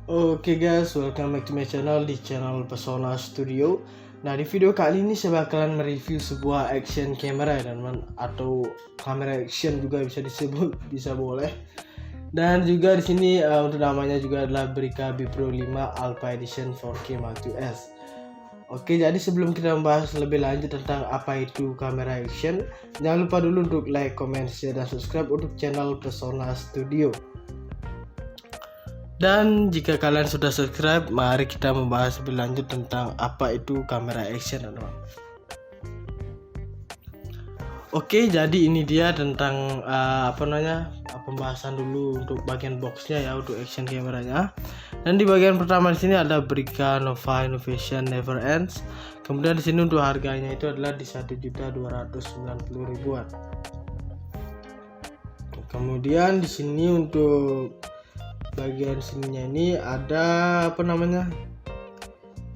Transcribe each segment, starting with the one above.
Oke guys, welcome back to my channel di channel Pesona Studio. Nah, di video kali ini saya bakalan mereview sebuah action camera ya teman, atau kamera action juga bisa disebut, bisa boleh. Dan juga di sini untuk namanya juga adalah Brica B Pro 5 Alpha Edition 4K Mark IIs. Oke, jadi sebelum kita membahas lebih lanjut tentang apa itu kamera action, jangan lupa dulu untuk like, comment, share, dan subscribe untuk channel Pesona Studio. Dan jika kalian sudah subscribe, mari kita membahas lebih lanjut tentang apa itu kamera action, teman-teman. Oke, jadi ini dia tentang pembahasan dulu untuk bagian boxnya ya, untuk action kameranya. Dan di bagian pertama di sini ada Brica Nova Innovation Never Ends. Kemudian di sini untuk harganya itu adalah di 1.290.000-an. Kemudian di sini untuk bagian sininya ini ada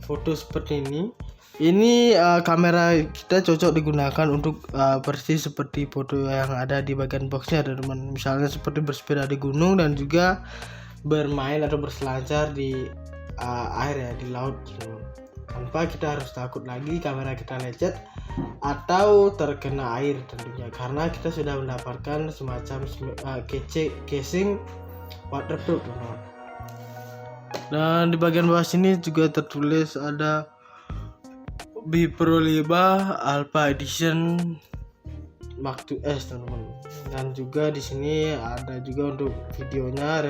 foto seperti ini. Ini kamera kita cocok digunakan untuk persis seperti foto yang ada di bagian boxnya, teman-teman. Misalnya seperti bersepeda di gunung dan juga bermain atau berselancar di air ya, di laut gitu. Tanpa kita harus takut lagi kamera kita lecet atau terkena air tentunya, karena kita sudah mendapatkan semacam casing waterproof, teman-teman. Dan di bagian bawah sini juga tertulis ada B Pro 5 Alpha Edition Mark IIs, teman-teman. Dan juga di sini ada juga untuk videonya,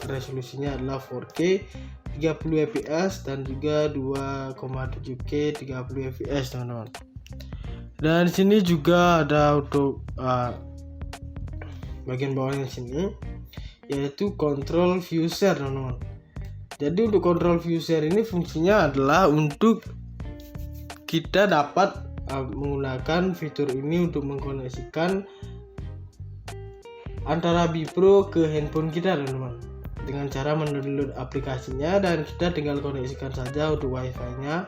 resolusinya adalah 4K 30 fps dan juga 2,7K 30 fps, teman-teman. Dan di sini juga ada untuk bagian bawahnya sini, yaitu control view share, teman-teman. Jadi untuk control view share ini fungsinya adalah untuk kita dapat menggunakan fitur ini untuk mengkoneksikan antara B Pro ke handphone kita, teman-teman, dengan cara mendownload aplikasinya dan kita tinggal koneksikan saja untuk wifi-nya,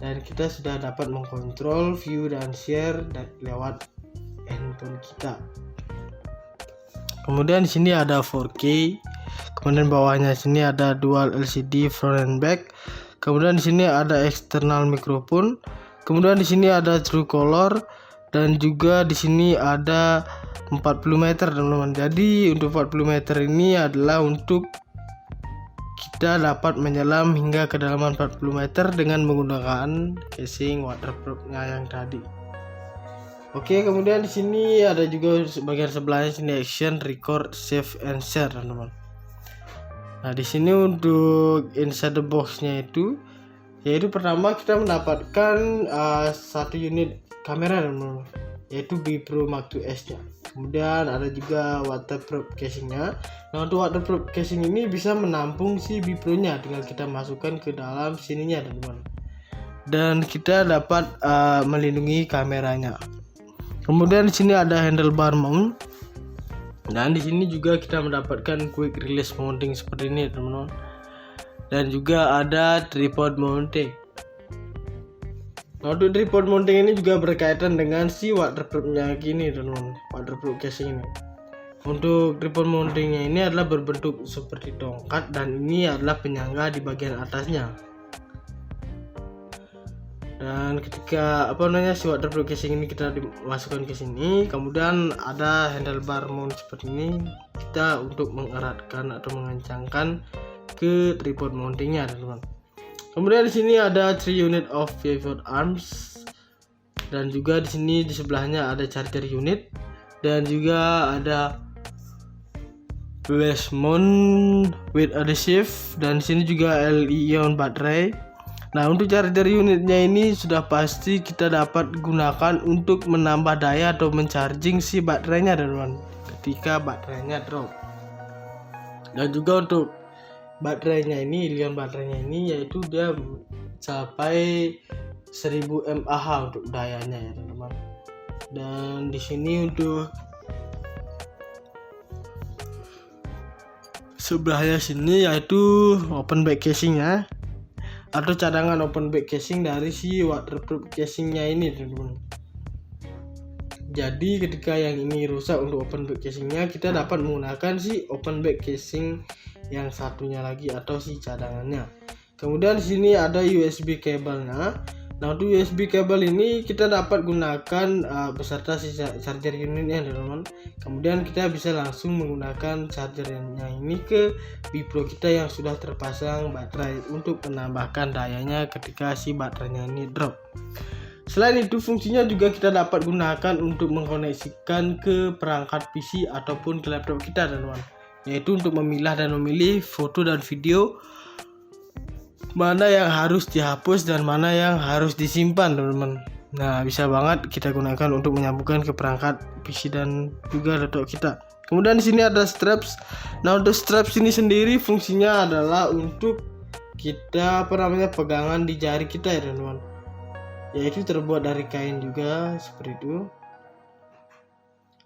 dan kita sudah dapat mengkontrol view dan share lewat handphone kita. Kemudian di sini ada 4K. Kemudian bawahnya sini ada dual LCD front and back. Kemudian di sini ada external microphone. Kemudian di sini ada true color dan juga di sini ada 40 meter, teman-teman. Jadi untuk 40 meter ini adalah untuk kita dapat menyelam hingga kedalaman 40 meter dengan menggunakan casing waterproofnya yang tadi. Oke, kemudian di sini ada juga bagian sebelahnya sini action, record, save and share, teman-teman. Nah, di sini untuk inside the box-nya itu, yaitu pertama kita mendapatkan satu unit kamera, teman-teman, yaitu B Pro Mark IIs-nya. Kemudian ada juga waterproof casing-nya. Nah, untuk waterproof casing ini bisa menampung si B Pro-nya, tinggal kita masukkan ke dalam sininya, teman-teman. Dan kita dapat melindungi kameranya. Kemudian di sini ada handlebar mount. Dan di sini juga kita mendapatkan quick release mounting seperti ini, teman-teman. Dan juga ada tripod mounting. Nah, untuk tripod mounting ini juga berkaitan dengan si waterproof-nya gini, teman-teman. Waterproof casing ini. Untuk tripod mountingnya ini adalah berbentuk seperti tongkat dan ini adalah penyangga di bagian atasnya. Dan ketika si waterproof casing ini kita dimasukkan ke sini, kemudian ada handlebar mount seperti ini, kita untuk mengeratkan atau mengencangkan ke tripod mountingnya, teman-teman. Kemudian di sini ada 3 unit of pivot arms dan juga di sini di sebelahnya ada charger unit dan juga ada base mount with adhesive dan di sini juga Li-ion baterai. Nah, untuk charger unitnya ini sudah pasti kita dapat gunakan untuk menambah daya atau mencharging si baterainya, teman-teman, ketika baterainya drop. Dan juga untuk baterainya ini, Li-ion baterainya ini, yaitu dia mencapai 1000 mAh untuk dayanya ya, teman-teman. Dan di sini untuk sebelahnya sini yaitu open back casingnya atau cadangan open back casing dari si waterproof casingnya ini, teman-teman. Jadi ketika yang ini rusak untuk open back casingnya, kita dapat menggunakan si open back casing yang satunya lagi atau si cadangannya. Kemudian di sini ada USB kabelnya. Nah, untuk USB kabel ini kita dapat gunakan beserta si charger unitnya, teman-teman. Kemudian kita bisa langsung menggunakan chargernya ini ke Bipro kita yang sudah terpasang baterai untuk menambahkan dayanya ketika si baterainya ini drop. Selain itu, fungsinya juga kita dapat gunakan untuk mengkoneksikan ke perangkat PC ataupun ke laptop kita, teman-teman. Yaitu untuk memilah dan memilih foto dan video mana yang harus dihapus dan mana yang harus disimpan, teman-teman. Nah, bisa banget kita gunakan untuk menyambungkan ke perangkat PC dan juga laptop kita. Kemudian di sini ada straps. Nah, untuk straps ini sendiri fungsinya adalah untuk kita pegangan di jari kita, ya teman-teman. Yaitu terbuat dari kain juga seperti itu.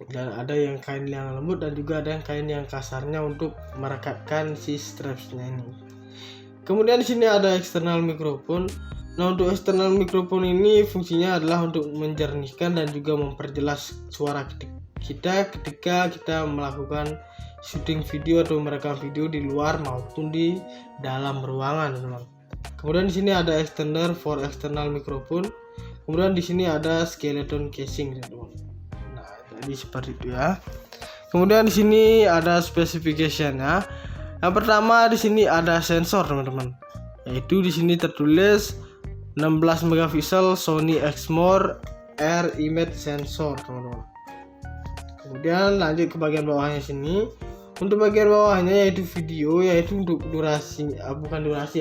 Dan ada yang kain yang lembut dan juga ada yang kain yang kasarnya untuk merekatkan si strapsnya ini. Kemudian di sini ada eksternal mikrofon. Nah, untuk eksternal mikrofon ini fungsinya adalah untuk menjernihkan dan juga memperjelas suara kita ketika kita melakukan syuting video atau merekam video di luar maupun di dalam ruangan, teman. Kemudian di sini ada extender for external mikrofon. Kemudian di sini ada skeleton casing, teman. Nah, jadi seperti itu ya. Kemudian di sini ada specification-nya. Yang pertama di sini ada sensor, teman-teman. Yaitu di sini tertulis 16 megapiksel Sony Exmor Air Image Sensor, teman-teman. Kemudian lanjut ke bagian bawahnya sini. Untuk bagian bawahnya yaitu video, yaitu untuk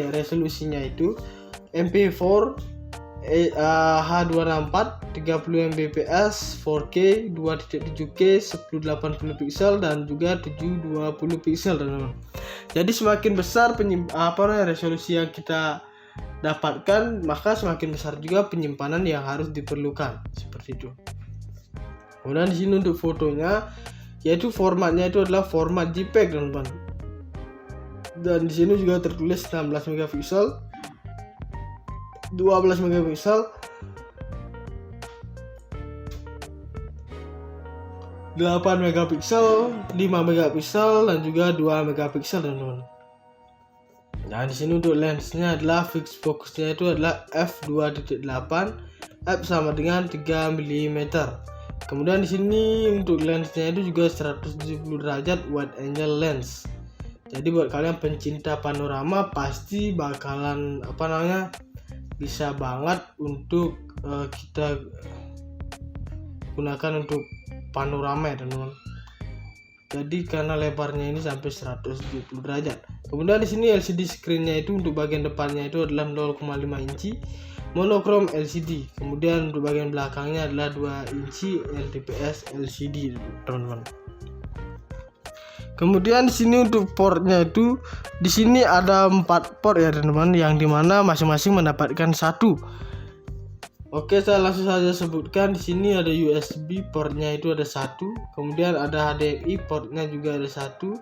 resolusinya itu MP4 H264 30 Mbps 4K 2.7K 1080 pixel dan juga 720 pixel, teman-teman. Jadi semakin besar resolusi yang kita dapatkan, maka semakin besar juga penyimpanan yang harus diperlukan, seperti itu. Kemudian di sini untuk fotonya, yaitu formatnya itu adalah format JPEG, teman-teman. Dan di sini juga tertulis 16 megapiksel, 12 megapiksel, 8 megapiksel, 5 megapiksel dan juga 2 megapiksel, teman-teman. Nah, di sini untuk lensnya adalah fixed fokusnya itu adalah f2.8, f sama dengan 3 mm. Kemudian di sini untuk lensnya itu juga 170 derajat wide angle lens. Jadi buat kalian pencinta panorama pasti bakalan bisa banget untuk kita gunakan untuk panorama, ya teman-teman. Jadi karena lebarnya ini sampai 170 derajat. Kemudian di sini LCD screen-nya itu untuk bagian depannya itu adalah 0,5 inci monokrom LCD. Kemudian untuk bagian belakangnya adalah 2 inci LTPS LCD, teman-teman. Kemudian di sini untuk portnya itu di sini ada 4 port, ya teman-teman, yang dimana masing-masing mendapatkan 1. Oke, saya langsung saja sebutkan. Di sini ada USB portnya itu ada 1, kemudian ada HDMI portnya juga ada 1,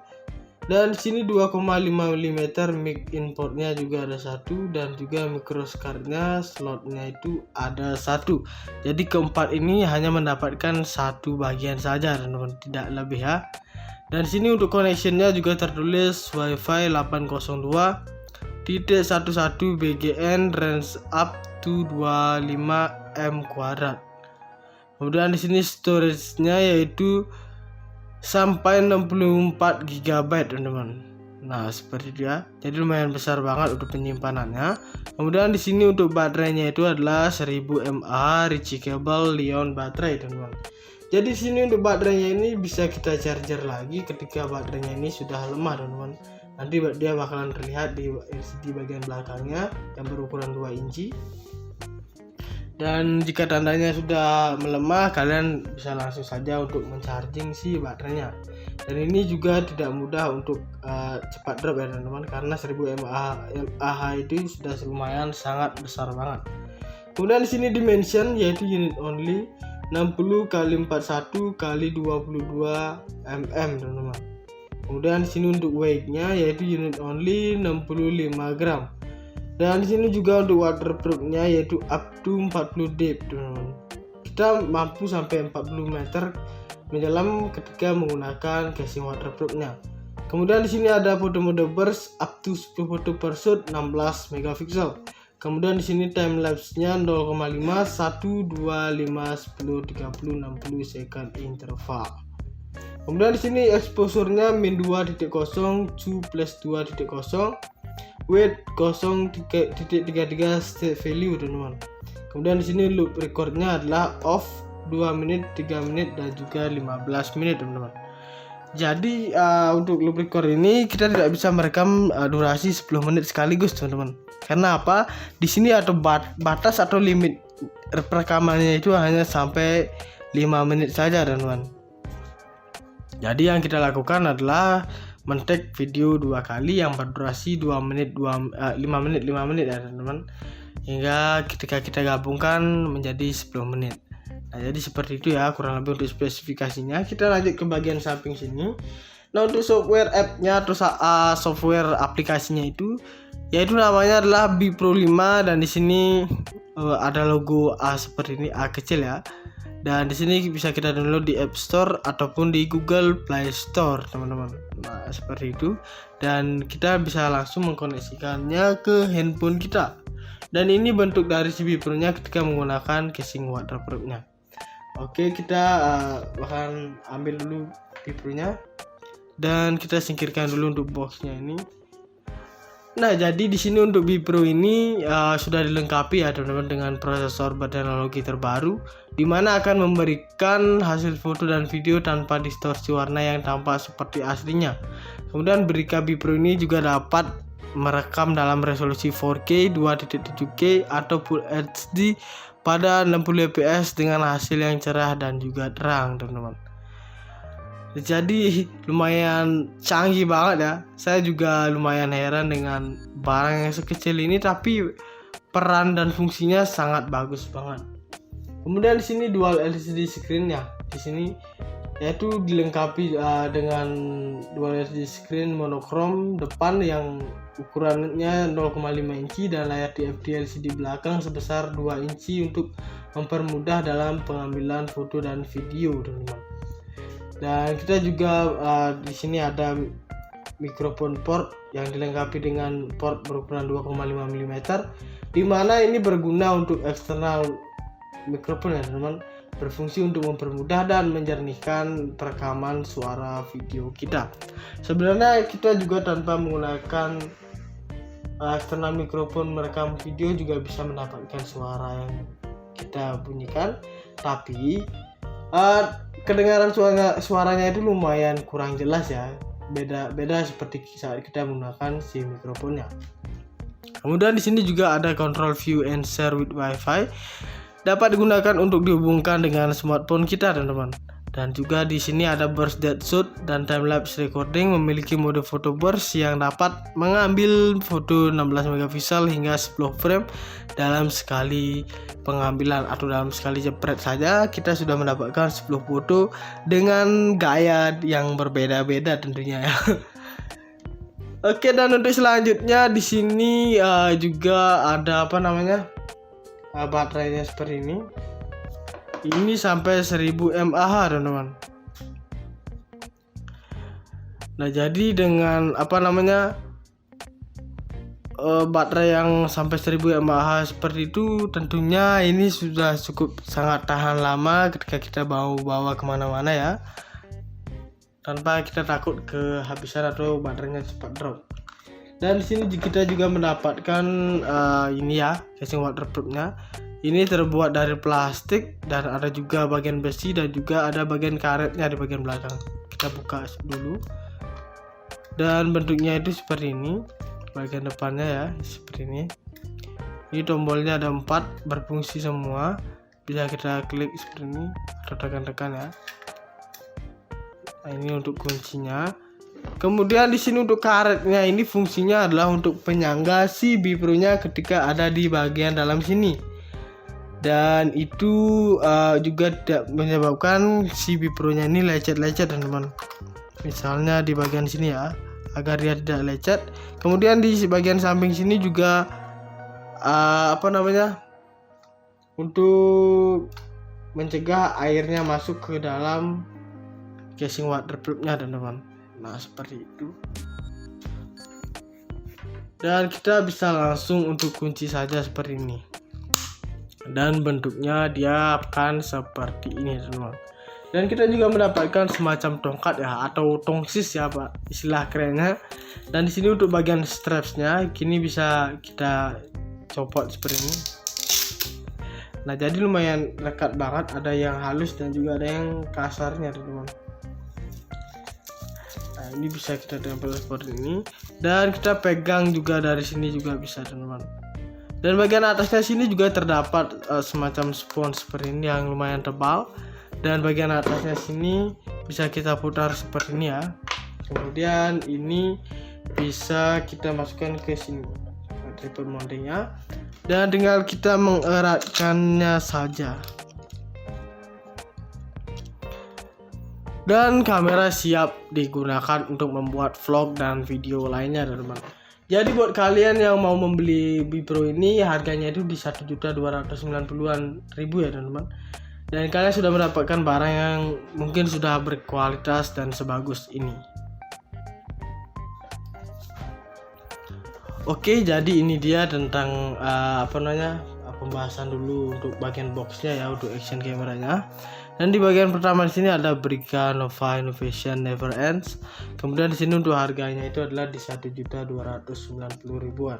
dan di sini 2,5 mm mic in portnya juga ada 1, dan juga microscardnya slotnya itu ada 1. Jadi keempat ini hanya mendapatkan 1 bagian saja, teman-teman, tidak lebih ya. Dan di sini untuk connectionnya juga tertulis Wi-Fi 802.11 BGN range up to 25 m². Kemudian di sini storage-nya yaitu sampai 64 GB, teman-teman. Nah, seperti itu ya. Jadi lumayan besar banget untuk penyimpanannya. Kemudian di sini untuk baterainya itu adalah 1000 mAh rechargeable Li-ion baterai, teman-teman. Jadi di sini untuk baterainya ini bisa kita charger lagi ketika baterainya ini sudah lemah, teman-teman. Nanti dia bakalan terlihat di LCD bagian belakangnya yang berukuran 2 inci. Dan jika tandanya sudah melemah, kalian bisa langsung saja untuk mencharging si baterainya. Dan ini juga tidak mudah untuk cepat drop, ya teman-teman, karena 1000 mAh itu sudah lumayan sangat besar banget. Kemudian di sini dimension yaitu unit only 60 x 41 x 22 mm, teman-teman. Kemudian di sini untuk weight-nya yaitu unit only 65 gram. Dan di sini juga untuk waterproof-nya yaitu up to 40 deep, teman-teman. Kita mampu sampai 40 meter menyelam ketika menggunakan casing waterproof-nya. Kemudian di sini ada foto mode burst up to 10 foto per shoot 16 megapiksel. Kemudian di sini time lapse-nya 0,5, 1, 2, 5, 10, 30, 60 second interval. Kemudian di sini exposure-nya min 2.0, 2+2.0, weight 0.33 state value, teman-teman. Kemudian di sini loop record-nya adalah off 2 menit, 3 menit dan juga 15 menit, teman-teman. Jadi untuk loop record ini kita tidak bisa merekam durasi 10 menit sekaligus, teman-teman. Karena apa? Di sini ada batas atau limit perekamannya itu hanya sampai 5 menit saja, teman-teman. Jadi yang kita lakukan adalah men-take video 2 kali yang berdurasi 5 menit ya, teman-teman. Hingga ketika kita gabungkan menjadi 10 menit. Nah, jadi seperti itu ya kurang lebih untuk spesifikasinya. Kita lanjut ke bagian samping sini. Nah, untuk software app-nya atau software aplikasinya itu yaitu namanya adalah Bipro 5 dan di sini ada logo A seperti ini, A kecil ya. Dan di sini bisa kita download di App Store ataupun di Google Play Store, teman-teman. Nah, seperti itu. Dan kita bisa langsung mengkoneksikannya ke handphone kita. Dan ini bentuk dari si Bipro-nya ketika menggunakan casing waterproof-nya. Oke, kita akan ambil dulu Bipro-nya dan kita singkirkan dulu untuk box-nya ini. Nah, jadi di sini untuk Bipro ini sudah dilengkapi ya, teman-teman, dengan prosesor berteknologi terbaru, di mana akan memberikan hasil foto dan video tanpa distorsi warna yang tampak seperti aslinya. Kemudian Brika Bipro ini juga dapat merekam dalam resolusi 4K, 2.7K atau Full HD pada 60 fps dengan hasil yang cerah dan juga terang, teman-teman. Jadi lumayan canggih banget ya. Saya juga lumayan heran dengan barang yang sekecil ini, tapi peran dan fungsinya sangat bagus banget. Kemudian di sini dual LCD screen-nya. Di sini yaitu dilengkapi dengan dual LCD screen monokrom depan yang ukurannya 0,5 inci dan layar TFT LCD belakang sebesar 2 inci untuk mempermudah dalam pengambilan foto dan video, teman-teman. Dan kita juga di sini ada mikrofon port yang dilengkapi dengan port berukuran 2,5 mm, di mana ini berguna untuk eksternal mikrofon ya, teman-teman, berfungsi untuk mempermudah dan menjernihkan perekaman suara video kita. Sebenarnya kita juga tanpa menggunakan eksternal mikrofon merekam video juga bisa mendapatkan suara yang kita bunyikan, tapi kedengaran suaranya itu lumayan kurang jelas ya. Beda seperti saat kita menggunakan si mikrofonnya. Kemudian di sini juga ada control view and share with Wi-Fi. Dapat digunakan untuk dihubungkan dengan smartphone kita, teman-teman. Dan juga di sini ada burst depth shoot dan time lapse recording, memiliki mode foto burst yang dapat mengambil foto 16 megapiksel hingga 10 frame dalam sekali pengambilan atau dalam sekali jepret saja kita sudah mendapatkan 10 foto dengan gaya yang berbeda-beda tentunya ya. Oke, dan untuk selanjutnya di sini juga ada baterainya seperti ini. Ini sampai 1000 mAh, teman-teman. Nah, jadi dengan baterai yang sampai 1000 mAh seperti itu, tentunya ini sudah cukup sangat tahan lama ketika kita bawa kemana-mana ya, tanpa kita takut kehabisan atau baterainya cepat drop. Dan di sini kita juga mendapatkan ini ya, casing waterproofnya. Ini terbuat dari plastik dan ada juga bagian besi dan juga ada bagian karetnya di bagian belakang. Kita buka dulu. Dan bentuknya itu seperti ini. Bagian depannya ya, seperti ini. Ini tombolnya ada 4, berfungsi semua. Bisa kita klik seperti ini atau tekan-tekan ya. Nah, ini untuk kuncinya. Kemudian di sini untuk karetnya ini fungsinya adalah untuk penyangga si Bipro-nya ketika ada di bagian dalam sini. Dan itu juga tidak menyebabkan si Bipro-nya ini lecet-lecet, teman-teman. Misalnya di bagian sini ya, agar dia tidak lecet. Kemudian di bagian samping sini juga untuk mencegah airnya masuk ke dalam casing waterproofnya, teman-teman. Nah, seperti itu. Dan kita bisa langsung untuk kunci saja seperti ini. Dan bentuknya dia akan seperti ini, teman-teman. Dan kita juga mendapatkan semacam tongkat ya, atau tongsis ya Pak, istilah kerennya. Dan di sini untuk bagian strapsnya, kini bisa kita copot seperti ini. Nah, jadi lumayan lekat banget, ada yang halus dan juga ada yang kasarnya, teman-teman. Nah, ini bisa kita tempel seperti ini, dan kita pegang juga dari sini juga bisa, teman-teman. Dan bagian atasnya sini juga terdapat semacam spons seperti ini yang lumayan tebal. Dan bagian atasnya sini bisa kita putar seperti ini ya. Kemudian ini bisa kita masukkan ke sini tripod mountingnya, dan tinggal kita mengeratkannya saja. Dan kamera siap digunakan untuk membuat vlog dan video lainnya, teman-teman. Jadi buat kalian yang mau membeli Bipro ini, harganya itu di 1.290.000 ya, teman-teman. Dan kalian sudah mendapatkan barang yang mungkin sudah berkualitas dan sebagus ini. Oke, jadi ini dia tentang pembahasan dulu untuk bagian boxnya ya, untuk action kameranya. Dan di bagian pertama di sini ada Brica Nova Innovation Never Ends. Kemudian di sini untuk harganya itu adalah di 1.290.000-an.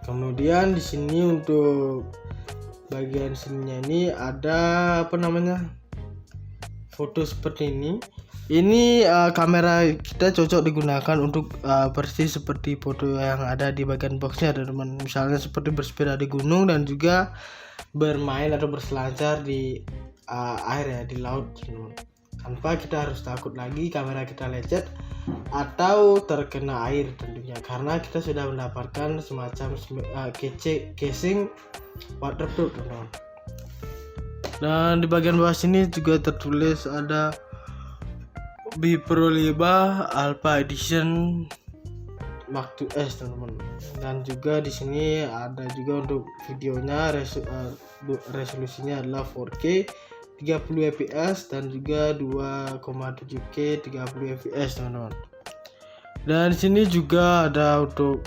Kemudian di sini untuk bagian sininya ini ada foto seperti ini. Ini kamera kita cocok digunakan untuk persis seperti foto yang ada di bagian boxnya, teman-teman. Misalnya seperti bersepeda di gunung dan juga bermain atau berselancar di air ya, di laut, teman-teman. Tanpa kita harus takut lagi kamera kita lecet atau terkena air tentunya, karena kita sudah mendapatkan semacam casing waterproof, teman-teman. Dan di bagian bawah sini juga tertulis ada Bipro 5 Alpha Edition Mark II S, teman-teman. Dan juga di sini ada juga untuk videonya, resolusinya adalah 4K 30 fps dan juga 2,7K 30 fps, teman-teman. Dan di sini juga ada untuk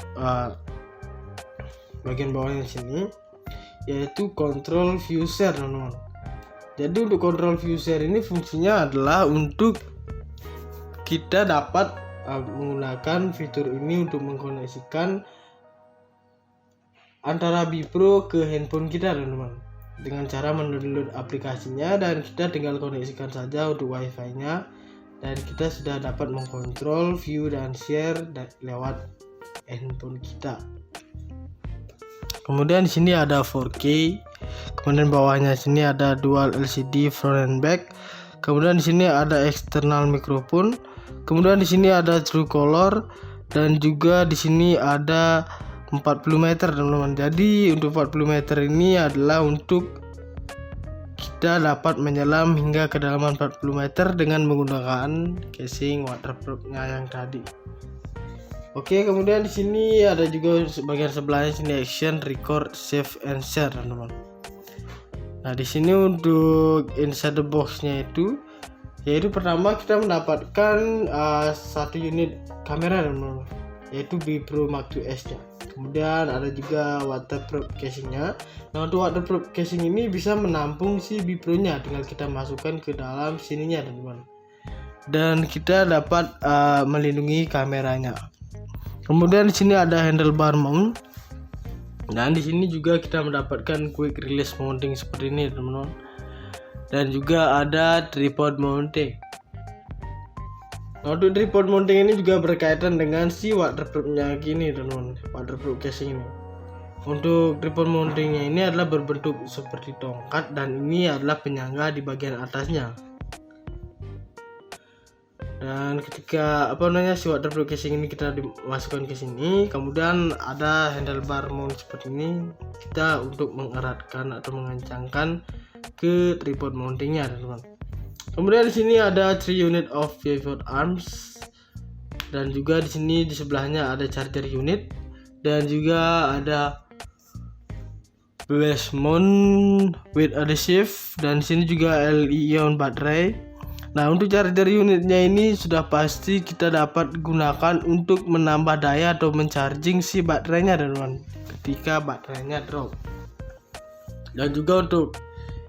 bagian bawahnya sini, yaitu control view share, teman-teman. Jadi untuk control view share ini fungsinya adalah untuk kita dapat menggunakan fitur ini untuk mengkoneksikan antara Bipro ke handphone kita, teman-teman, dengan cara mendownload aplikasinya, dan kita tinggal koneksikan saja untuk wifi-nya, dan kita sudah dapat mengkontrol view dan share lewat handphone kita. Kemudian di sini ada 4K, kemudian bawahnya sini ada dual LCD front and back. Kemudian di sini ada external microphone. Kemudian di sini ada true color, dan juga di sini ada 40 meter, teman-teman. Jadi untuk 40 meter ini adalah untuk kita dapat menyelam hingga kedalaman 40 meter dengan menggunakan casing waterproofnya yang tadi. Oke, kemudian di sini ada juga bagian sebelahnya sini action, record, save and share, teman-teman. Nah, di sini untuk inside the box-nya itu, yaitu pertama kita mendapatkan satu unit kamera, teman-teman, yaitu Bipro Mark II S-nya. Kemudian ada juga waterproof casingnya. Nah, untuk waterproof casing ini bisa menampung si Bipro-nya, tinggal kita masukkan ke dalam sininya, teman-teman. Dan kita dapat melindungi kameranya. Kemudian di sini ada handlebar mount. Dan di sini juga kita mendapatkan quick release mounting seperti ini, teman-teman. Dan juga ada tripod mounting. Nah, untuk tripod mounting ini juga berkaitan dengan si waterproof-nya gini, teman-teman, waterproof casing ini. Untuk tripod mountingnya ini adalah berbentuk seperti tongkat, dan ini adalah penyangga di bagian atasnya. Dan ketika si waterproof casing ini kita dimasukkan ke sini, kemudian ada handlebar mount seperti ini, kita untuk mengeratkan atau mengencangkan ke tripod mountingnya, teman-teman. Kemudian di sini ada 3 unit of pivot arms, dan juga di sini di sebelahnya ada charger unit, dan juga ada base mount with adhesive, dan di sini juga Li-ion baterai. Nah, untuk charger unitnya ini sudah pasti kita dapat gunakan untuk menambah daya atau mencharging si baterainya teman-teman ketika baterainya drop. Dan juga untuk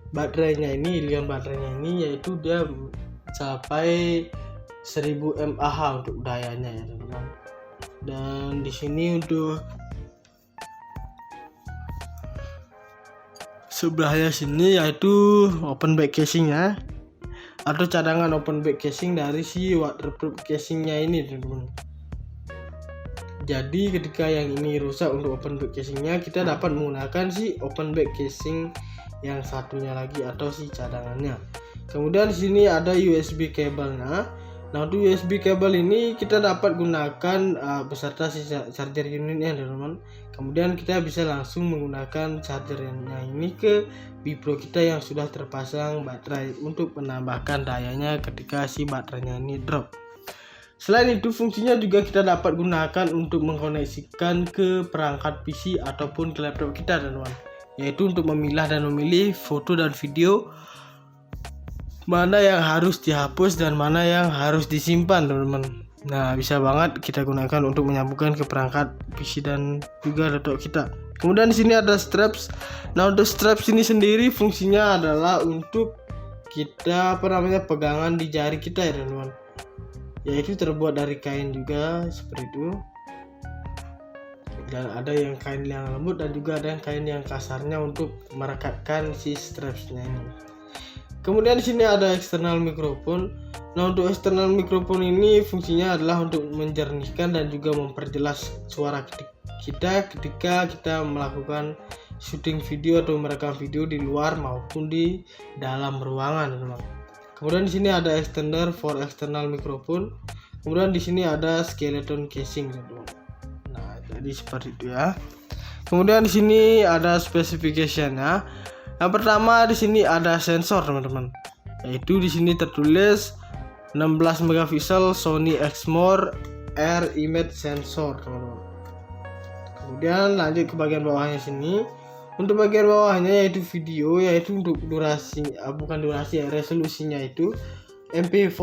baterainya ini, ion baterainya ini yaitu dia sampai 1000 mAh untuk dayanya ya teman-teman. Dan di sini untuk sebelahnya sini yaitu open back casingnya atau cadangan open back casing dari si waterproof casingnya ini teman-teman. Jadi ketika yang ini rusak untuk open back casingnya, kita dapat menggunakan si open back casing yang satunya lagi atau si cadangannya. Kemudian di sini ada USB kabelnya. Nah, untuk USB kabel ini kita dapat gunakan beserta si charger unitnya teman-teman. Kemudian kita bisa langsung menggunakan chargernya ini ke Bipro kita yang sudah terpasang baterai untuk menambahkan dayanya ketika si baterainya ini drop. Selain itu, fungsinya juga kita dapat gunakan untuk mengkoneksikan ke perangkat PC ataupun ke laptop kita teman-teman, yaitu untuk memilah dan memilih foto dan video mana yang harus dihapus dan mana yang harus disimpan teman-teman. Nah, bisa banget kita gunakan untuk menyambungkan ke perangkat PC dan juga laptop kita. Kemudian di sini ada straps. Nah, untuk straps ini sendiri fungsinya adalah untuk kita pegangan di jari kita ya teman-teman. Yaitu terbuat dari kain juga seperti itu. Dan ada yang kain yang lembut dan juga ada yang kain yang kasarnya untuk merekatkan si strapsnya ini. Kemudian di sini ada eksternal mikrofon. Nah, untuk eksternal mikrofon ini fungsinya adalah untuk menjernihkan dan juga memperjelas suara kita ketika kita melakukan syuting video atau merekam video di luar maupun di dalam ruangan, teman-teman. Kemudian di sini ada extender for external mikrofon. Kemudian di sini ada skeleton casing, teman-teman. Nah, jadi seperti itu ya. Kemudian di sini ada specification-nya. Yang pertama di sini ada sensor teman-teman, yaitu di sini tertulis 16 megapiksel Sony Exmor Air Image Sensor teman-teman. Kemudian lanjut ke bagian bawahnya sini. Untuk bagian bawahnya yaitu video, yaitu untuk resolusinya itu MP4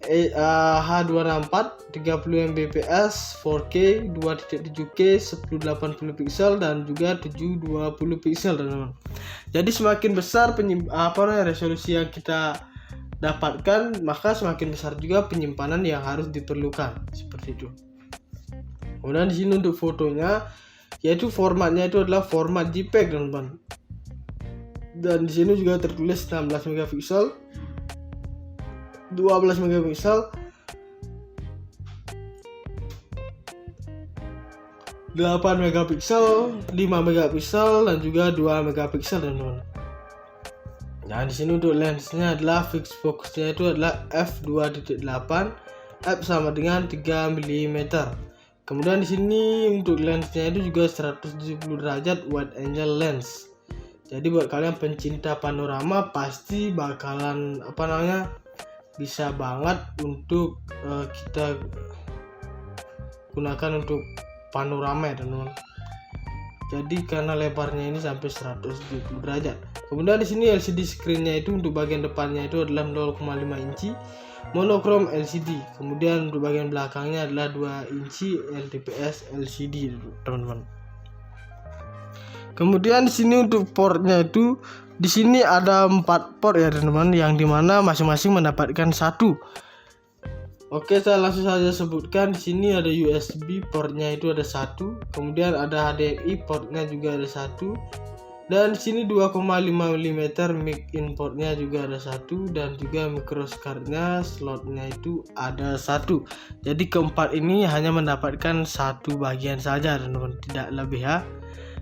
H264 30 Mbps 4K 2.7K 1080 pixel dan juga 720 pixel teman-teman. Jadi semakin besar resolusi yang kita dapatkan, maka semakin besar juga penyimpanan yang harus diperlukan seperti itu. Kemudian di sini untuk fotonya, yaitu formatnya itu adalah format JPEG teman-teman. Dan di sini juga tertulis 16 megapiksel, 12 megapiksel, 8 megapiksel, 5 megapiksel dan juga 2 megapiksel teman-teman. Nah, di sini untuk lensnya adalah fixed focusnya itu adalah f2.8, f sama dengan 3 mm. Kemudian di sini untuk lensnya itu juga 170 derajat wide angle lens. Jadi buat kalian pencinta panorama pasti bakalan bisa banget untuk kita gunakan untuk panorama ya teman-teman. Jadi karena lebarnya ini sampai 170 derajat. Kemudian di sini LCD screen-nya itu untuk bagian depannya itu adalah 0,5 inci monokrom LCD. Kemudian untuk bagian belakangnya adalah 2 inci LTPS LCD teman-teman. Kemudian di sini untuk portnya itu di sini ada 4 port ya teman-teman, yang dimana masing-masing mendapatkan 1. Oke, saya langsung saja sebutkan. Di sini ada USB portnya itu ada 1, kemudian ada HDMI portnya juga ada 1, dan di sini 2,5 mm mic in portnya juga ada 1, dan juga microscardnya slotnya itu ada 1. Jadi keempat ini hanya mendapatkan 1 bagian saja teman-teman, tidak lebih ya.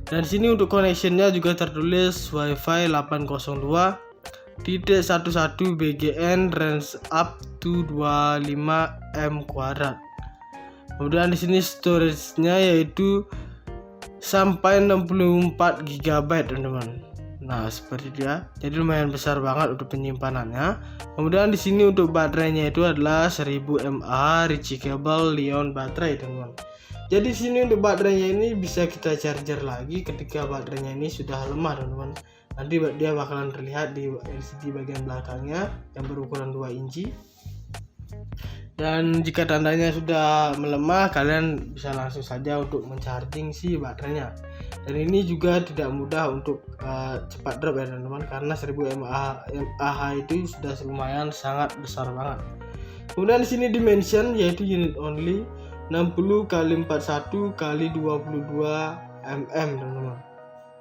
Dan sini untuk connectionnya juga tertulis Wi-Fi 802.11 BGN range up to 25 M². Kemudian di sini storage-nya yaitu sampai 64 GB teman-teman. Nah, seperti itu ya. Jadi lumayan besar banget untuk penyimpanannya. Kemudian di sini untuk baterainya itu adalah 1000 mAh rechargeable Li-ion baterai teman-teman. Jadi di sini untuk baterainya ini bisa kita charger lagi ketika baterainya ini sudah lemah teman-teman. Nanti dia bakalan terlihat di LCD bagian belakangnya yang berukuran 2 inci. Dan jika tandanya sudah melemah, kalian bisa langsung saja untuk mencharging si baterainya. Dan ini juga tidak mudah untuk cepat drop ya teman-teman, karena 1000 mAh itu sudah lumayan sangat besar banget. Kemudian di sini dimension yaitu unit only 60 x 41 x 22 mm teman-teman.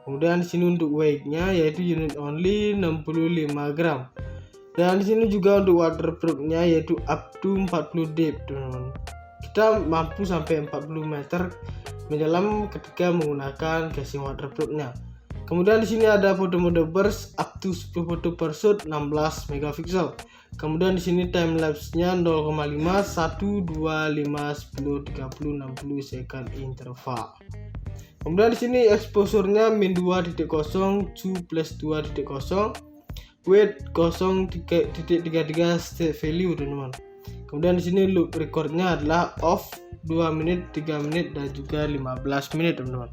Kemudian di sini untuk weight-nya yaitu unit only 65 gram. Dan di sini juga untuk waterproof-nya yaitu up to 40 deep teman-teman. Kita mampu sampai 40 meter menyelam ketika menggunakan casing waterproof-nya. Kemudian di sini ada photo mode burst up to 10 foto per shoot 16 megapiksel. Kemudian di sini time lapse-nya 0,5, 1, 2, 5, 10, 30, 60 second interval. Kemudian di sini exposure-nya min 2.0, 2 plus 2.0, weight 0.33 state value teman-teman. Kemudian di sini loop record-nya adalah off 2 menit, 3 menit dan juga 15 menit teman-teman.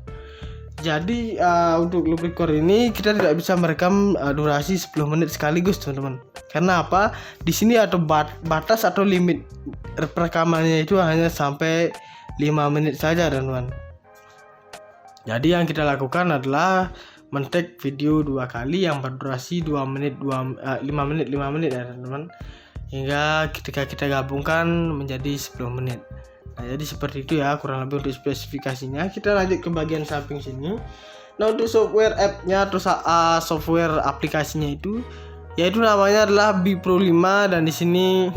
Jadi untuk loop record ini kita tidak bisa merekam durasi 10 menit sekaligus teman-teman. Karena apa? Di sini ada batas atau limit rekamannya itu hanya sampai 5 menit saja teman-teman. Jadi yang kita lakukan adalah men-take video 2 kali yang berdurasi 5 menit ya teman-teman, hingga ketika kita gabungkan menjadi 10 menit. Nah, jadi seperti itu ya kurang lebih untuk spesifikasinya. Kita lanjut ke bagian samping sini. Nah, untuk software app-nya atau software aplikasinya itu yaitu namanya adalah B Pro 5, dan di sini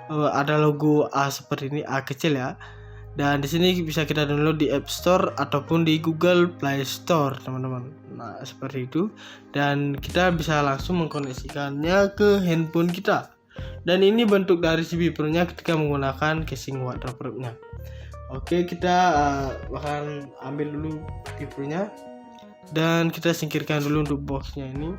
ada logo A seperti ini, A kecil ya. Dan di sini bisa kita download di App Store ataupun di Google Play Store, teman-teman. Nah, seperti itu. Dan kita bisa langsung mengkoneksikannya ke handphone kita. Dan ini bentuk dari si B Pro-nya ketika menggunakan casing waterproof-nya. Oke, kita akan ambil dulu B Pro-nya dan kita singkirkan dulu untuk box-nya ini.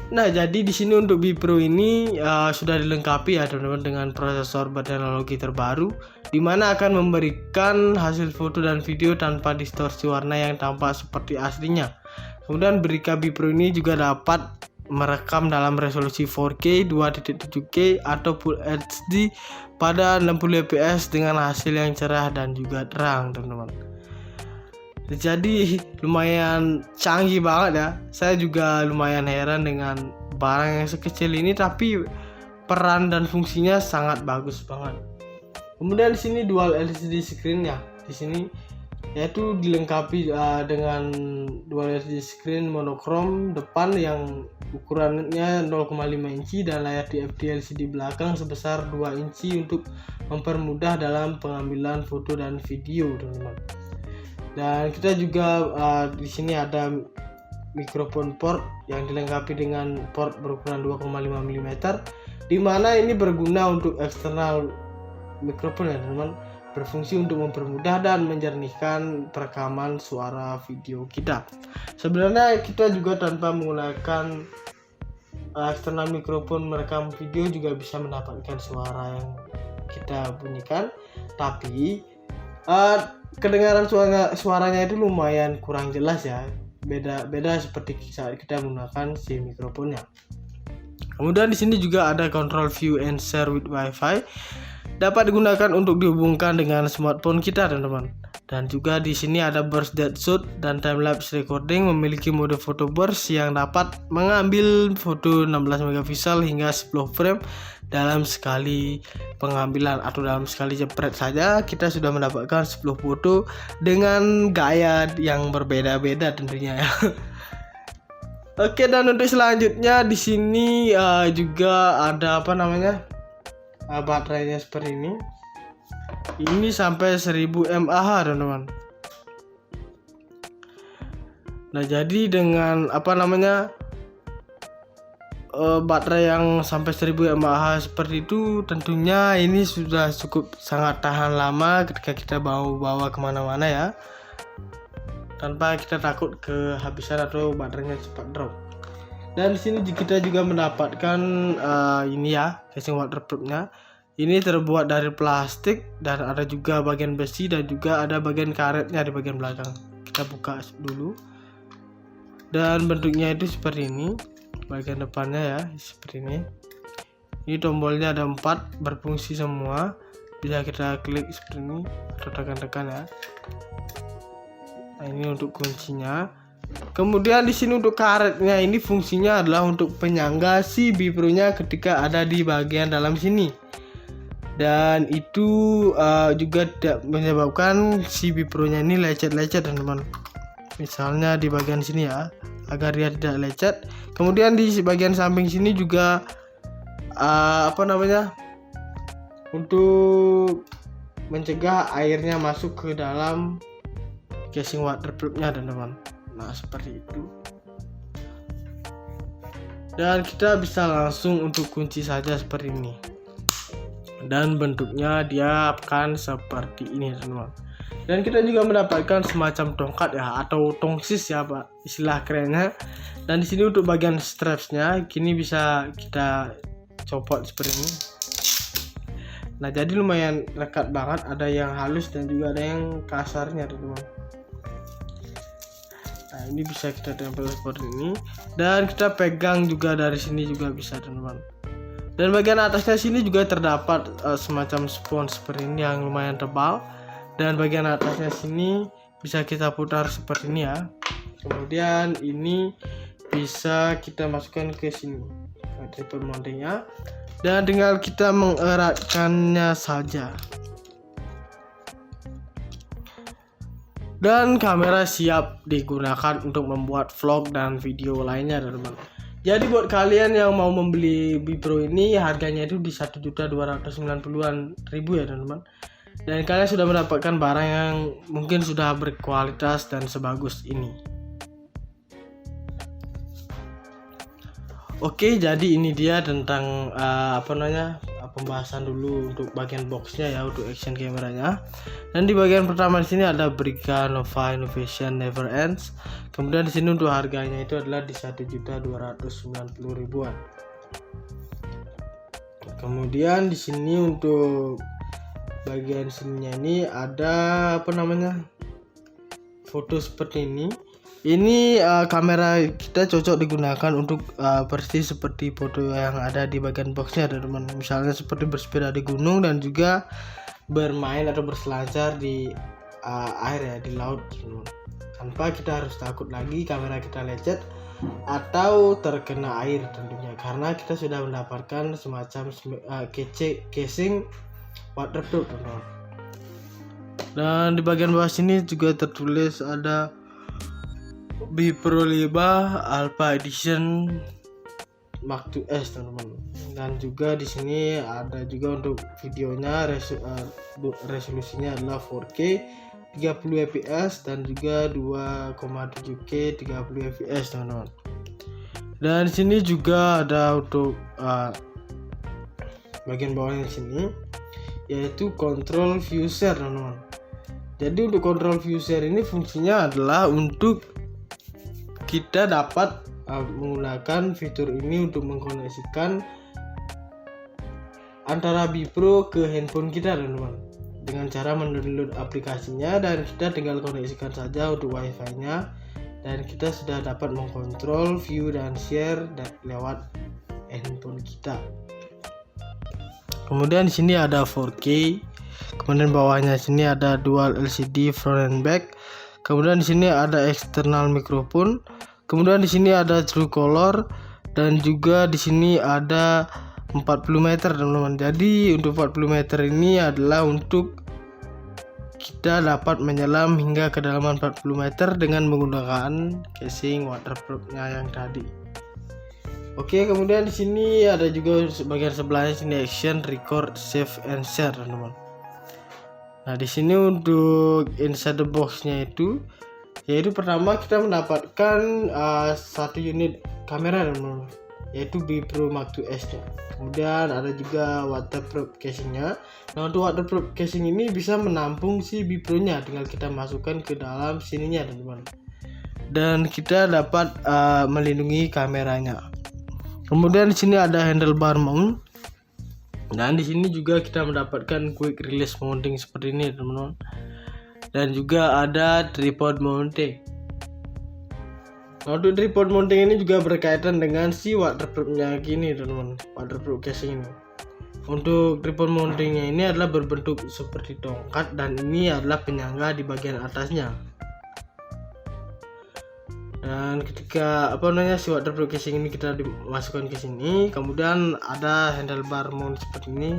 Nah, jadi di sini untuk B Pro ini sudah dilengkapi ya teman-teman dengan prosesor berteknologi terbaru, di mana akan memberikan hasil foto dan video tanpa distorsi warna yang tampak seperti aslinya. Kemudian Brica B Pro ini juga dapat merekam dalam resolusi 4K, 2.7K atau Full HD pada 60 fps dengan hasil yang cerah dan juga terang, teman-teman. Jadi lumayan canggih banget ya. Saya juga lumayan heran dengan barang yang sekecil ini, tapi peran dan fungsinya sangat bagus banget. Kemudian di sini dual LCD screen ya. Di sini yaitu dilengkapi dengan dual LCD screen monokrom depan yang ukurannya 0,5 inci dan layar TFT LCD belakang sebesar 2 inci untuk mempermudah dalam pengambilan foto dan video, teman-teman. Dan kita juga di sini ada mikrofon port yang dilengkapi dengan port berukuran 2,5 mm, di mana ini berguna untuk eksternal mikrofon ya teman-teman, berfungsi untuk mempermudah dan menjernihkan perekaman suara video kita. Sebenarnya kita juga tanpa menggunakan eksternal mikrofon merekam video juga bisa mendapatkan suara yang kita bunyikan, tapi kedengaran suaranya itu lumayan kurang jelas ya. Beda seperti saat kita menggunakan si mikrofonnya. Kemudian di sini juga ada control view and share with wifi, dapat digunakan untuk dihubungkan dengan smartphone kita, teman-teman. Dan juga di sini ada burst depth shoot dan time lapse recording, memiliki mode foto burst yang dapat mengambil foto 16 megapiksel hingga 10 frame dalam sekali pengambilan atau dalam sekali jepret saja kita sudah mendapatkan 10 foto dengan gaya yang berbeda-beda tentunya ya. Oke, dan untuk selanjutnya di sini juga ada baterainya seperti ini. Ini sampai 1000 mAh, teman-teman. Nah, jadi dengan baterai yang sampai 1000 mAh seperti itu, tentunya ini sudah cukup sangat tahan lama ketika kita bawa kemana-mana ya, tanpa kita takut kehabisan atau baterainya cepat drop. Dan di sini kita juga mendapatkan ini ya, casing waterproofnya. Ini terbuat dari plastik dan ada juga bagian besi dan juga ada bagian karetnya di bagian belakang. Kita buka dulu. dan bentuknya itu seperti ini. Bagian depannya ya seperti ini. Ini tombolnya ada 4 berfungsi semua, bisa kita klik seperti ini atau tekan-tekan ya. Nah, ini untuk kuncinya. Kemudian di sini untuk karetnya ini fungsinya adalah untuk penyangga si Bipro-nya ketika ada di bagian dalam sini. Dan itu juga tidak menyebabkan si Bipro-nya ini lecet-lecet teman-teman. Misalnya di bagian sini ya, agar dia tidak lecet. Kemudian di bagian samping sini juga untuk mencegah airnya masuk ke dalam casing waterproof-nya teman-teman. Nah seperti itu. Dan kita bisa langsung untuk kunci saja seperti ini. Dan bentuknya dia akan seperti ini teman-teman. Dan kita juga mendapatkan semacam tongkat ya, atau tongsis ya Pak, istilah kerennya. Dan di sini untuk bagian strapsnya, kini bisa kita copot seperti ini. Nah jadi lumayan lekat banget, ada yang halus dan juga ada yang kasarnya teman-teman. Nah ini bisa kita tempel seperti ini, dan kita pegang juga dari sini juga bisa teman-teman. Dan bagian atasnya sini juga terdapat semacam spons seperti ini yang lumayan tebal. Dan bagian atasnya sini bisa kita putar seperti ini ya. Kemudian ini bisa kita masukkan ke sini, ke tripod mountingnya, dan tinggal kita mengeratkannya saja. Dan kamera siap digunakan untuk membuat vlog dan video lainnya teman-teman. Jadi buat kalian yang mau membeli Bipro ini, harganya itu di 1.290.000 ya teman-teman. Dan kalian sudah mendapatkan barang yang mungkin sudah berkualitas dan sebagus ini. Oke, jadi ini dia tentang pembahasan dulu untuk bagian boxnya ya, untuk action kameranya. Dan di bagian pertama di sini ada Brica Nova Innovation Never Ends. Kemudian di sini untuk harganya itu adalah di 1.290.000-an. Kemudian di sini untuk bagian sininya ini ada foto seperti ini. Ini kamera kita cocok digunakan untuk persis seperti foto yang ada di bagian boxnya teman-teman. Misalnya seperti bersepeda di gunung dan juga bermain atau berselancar di air ya, di laut teman-teman. Tanpa kita harus takut lagi kamera kita lecet atau terkena air tentunya, karena kita sudah mendapatkan semacam casing waterproof teman-teman. Dan di bagian bawah sini juga tertulis ada Bipro 5 Alpha Edition Mark II S teman-teman. Dan juga di sini ada juga untuk videonya, resolusinya adalah 4K 30 fps dan juga 2,7K 30 fps teman-teman. Dan di sini juga ada untuk bagian bawahnya sini, yaitu control view share teman-teman. Jadi untuk control view share ini fungsinya adalah untuk kita dapat menggunakan fitur ini untuk mengkoneksikan antara Bipro ke handphone kita teman-teman, dengan cara mendownload aplikasinya dan kita tinggal koneksikan saja untuk wifi-nya, dan kita sudah dapat mengkontrol view dan share lewat handphone kita. Kemudian di sini ada 4K, kemudian bawahnya sini ada dual LCD front and back. Kemudian di sini ada eksternal mikrofon. Kemudian di sini ada true color dan juga di sini ada 40 meter teman-teman. Jadi untuk 40 meter ini adalah untuk kita dapat menyelam hingga kedalaman 40 meter dengan menggunakan casing waterproof-nya yang tadi. Oke, kemudian di sini ada juga bagian sebelahnya sini action, record, save and share teman-teman. Nah di sini untuk inside the box-nya itu, yaitu pertama kita mendapatkan satu unit kamera teman-teman, yaitu Bipro Mark II S nya. Kemudian ada juga waterproof casingnya. Nah untuk waterproof casing ini bisa menampung si Bipro nya, tinggal kita masukkan ke dalam sininya teman-teman, dan kita dapat melindungi kameranya. Kemudian di sini ada handlebar mount, dan di sini juga kita mendapatkan quick release mounting seperti ini teman-teman, dan juga ada tripod mounting. Nah, untuk tripod mounting ini juga berkaitan dengan si waterproof-nya gini teman-teman, waterproof casing ini. Untuk tripod mountingnya ini adalah berbentuk seperti tongkat dan ini adalah penyangga di bagian atasnya. Dan ketika si waterproof casing ini kita dimasukkan ke sini, kemudian ada handlebar mount seperti ini,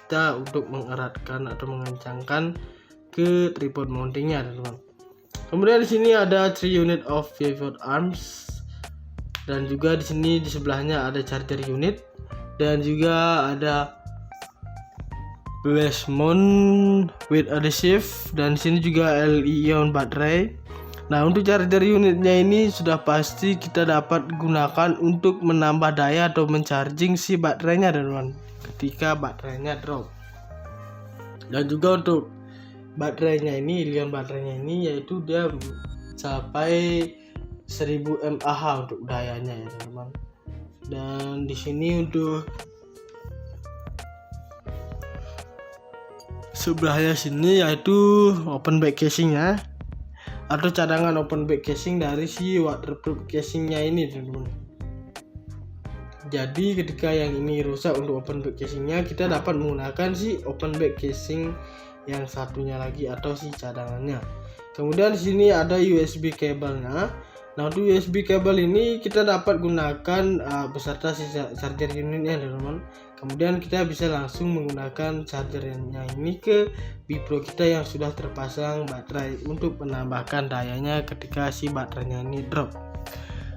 kita untuk mengeratkan atau mengencangkan ke tripod mountingnya teman-teman. Kemudian di sini ada 3 unit of pivot arms dan juga di sini di sebelahnya ada charger unit dan juga ada flash mount with adhesive dan di sini juga Li-ion baterai. Nah, untuk charger unitnya ini sudah pasti kita dapat gunakan untuk menambah daya atau mencharging si baterainya teman-teman ketika baterainya drop. Dan juga untuk baterainya ini, Li-ion baterainya ini yaitu dia sampai 1000 mAh untuk dayanya ya teman-teman. Dan di sini untuk sebelahnya sini yaitu open back casingnya atau cadangan open back casing dari si waterproof casingnya ini teman-teman. Jadi ketika yang ini rusak untuk open back casingnya, kita dapat menggunakan si open back casing yang satunya lagi atau si cadangannya. Kemudian di sini ada USB kabelnya. Nah, untuk USB kabel ini kita dapat gunakan beserta si charger unitnya teman-teman. Kemudian kita bisa langsung menggunakan chargernya ini ke Bipro kita yang sudah terpasang baterai untuk menambahkan dayanya ketika si baterainya ini drop.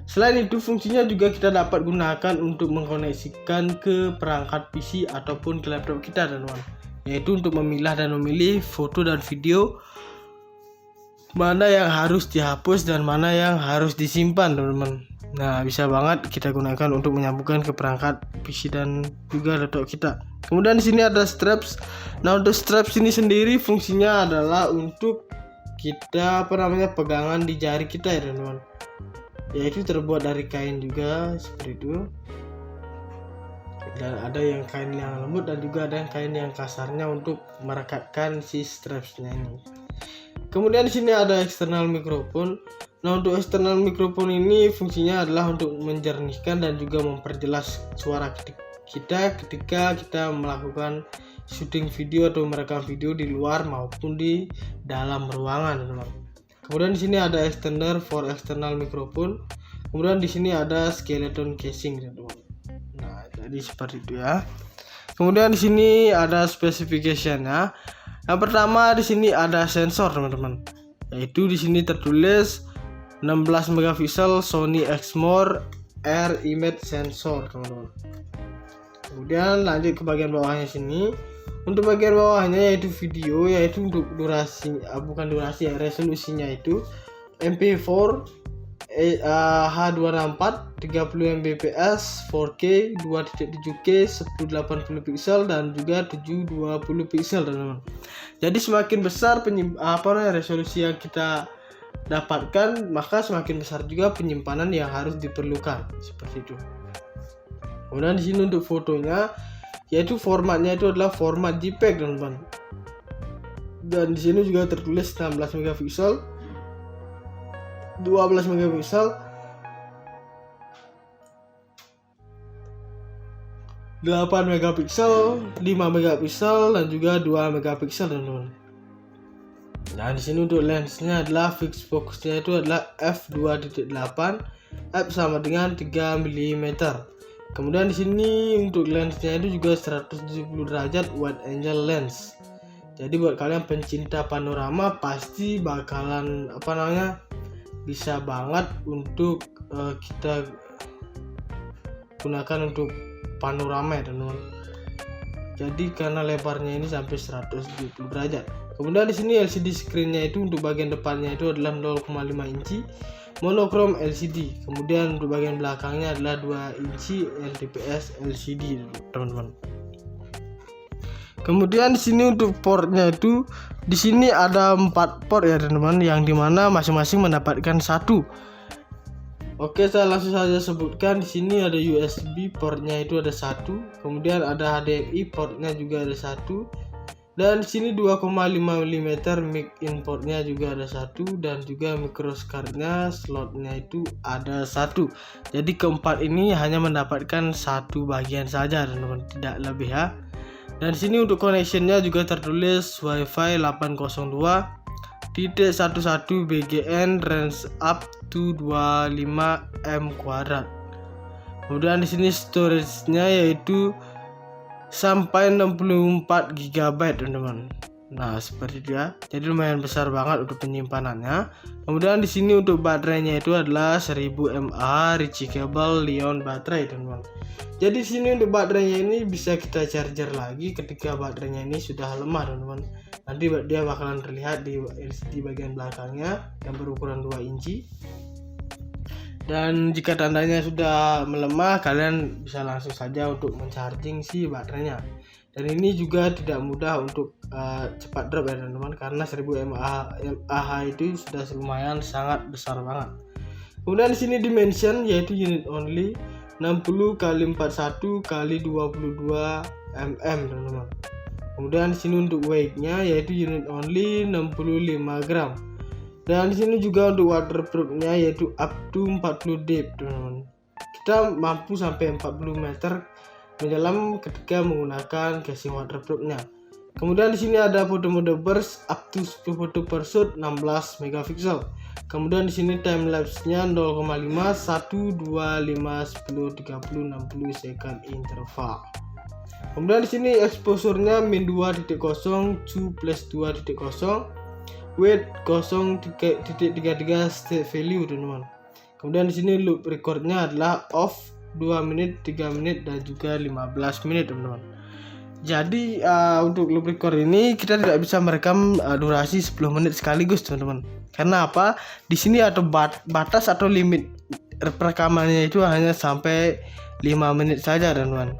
Selain itu, fungsinya juga kita dapat gunakan untuk mengkoneksikan ke perangkat PC ataupun ke laptop kita teman-teman, yaitu untuk memilah dan memilih foto dan video mana yang harus dihapus dan mana yang harus disimpan teman-teman. Nah, bisa banget kita gunakan untuk menyambungkan ke perangkat PC dan juga laptop kita. Kemudian di sini ada straps. Nah, untuk straps ini sendiri fungsinya adalah untuk kita pegangan di jari kita ya teman-teman. Yaitu terbuat dari kain juga seperti itu. Dan ada yang kain yang lembut dan juga ada yang kain yang kasarnya untuk merekatkan si strapsnya ini. Kemudian di sini ada external microphone. Nah, untuk external microphone ini fungsinya adalah untuk menjernihkan dan juga memperjelas suara kita ketika kita melakukan syuting video atau merekam video di luar maupun di dalam ruangan, teman-teman. Kemudian di sini ada extender for external microphone. Kemudian di sini ada skeleton casing, teman-teman. Nah, jadi seperti itu ya. Kemudian di sini ada specification-nya. Yang pertama di sini ada sensor teman-teman, yaitu di sini tertulis 16 megapiksel Sony Exmor Air Image Sensor teman-teman. Kemudian lanjut ke bagian bawahnya sini. Untuk bagian bawahnya yaitu video, yaitu untuk resolusinya itu MP4 H264 30 Mbps 4K 2.7K 1080 pixel dan juga 720 pixel teman-teman. Jadi semakin besar resolusi yang kita dapatkan, maka semakin besar juga penyimpanan yang harus diperlukan seperti itu. Kemudian di sini untuk fotonya, yaitu formatnya itu adalah format JPEG teman-teman. Dan di sini juga tertulis 16 megapiksel, 12 megapiksel, 8 megapiksel, 5 megapiksel dan juga 2 megapiksel teman-teman. Nah, di sini untuk lensnya adalah fixed fokusnya itu adalah f2.8, f sama dengan 3 mm. Kemudian di sini untuk lensnya itu juga 170 derajat wide angle lens. Jadi buat kalian pencinta panorama pasti bakalan bisa banget untuk kita gunakan untuk panorama ya teman-teman. Jadi karena lebarnya ini sampai 170 derajat. Kemudian di sini LCD screen-nya itu untuk bagian depannya itu adalah 0,5 inci monochrome LCD. Kemudian untuk bagian belakangnya adalah 2 inci LTPS LCD teman-teman. Kemudian di sini untuk portnya itu di sini ada 4 port ya teman-teman, yang dimana masing-masing mendapatkan 1. Oke, saya langsung saja sebutkan. Di sini ada USB portnya itu ada 1, kemudian ada HDMI portnya juga ada 1, Dan di sini 2,5 mm mic inputnya juga ada satu, dan juga microscardnya slotnya itu ada satu. Jadi keempat ini hanya mendapatkan satu bagian saja teman-teman, tidak lebih ya. Dan di sini untuk connectionnya juga tertulis WiFi 802.11 BGN range up to 25 M². Kemudian di sini storage-nya yaitu sampai 64 GB teman-teman. Nah, seperti itu ya. Jadi lumayan besar banget untuk penyimpanannya. Kemudian di sini untuk baterainya itu adalah 1000 mAh rechargeable Li-ion baterai teman-teman. Jadi di sini untuk baterainya ini bisa kita charger lagi ketika baterainya ini sudah lemah teman-teman. Nanti dia bakalan terlihat di LCD bagian belakangnya yang berukuran 2 inci. Dan jika tandanya sudah melemah, kalian bisa langsung saja untuk mencharging si baterainya. Dan ini juga tidak mudah untuk cepat drop ya teman-teman, karena 1000 mAh itu sudah lumayan sangat besar banget. Kemudian di sini dimension yaitu unit only 60 x 41 x 22 mm teman-teman. Kemudian di sini untuk weight-nya yaitu unit only 65 gram. Dan di sini juga untuk waterproof-nya yaitu up to 40 deep teman-teman. Kita mampu sampai 40 meter menyelam ketika menggunakan casing waterproof-nya. Kemudian di sini ada photo mode burst up to 10 foto per shoot 16 megapiksel. Kemudian di sini time lapse-nya 0,5, 1, 2, 5, 10, 30, 60 second interval. Kemudian di sini exposure-nya min 2.0, 2+2.0, weight 0.33 state value teman-teman. Kemudian di sini loop recordnya adalah off 2 menit, 3 menit dan juga 15 menit teman-teman. Jadi untuk loop record ini kita tidak bisa merekam durasi 10 menit sekaligus teman-teman. Karena apa? Di sini ada batas atau limit rekamannya itu hanya sampai 5 menit saja teman-teman.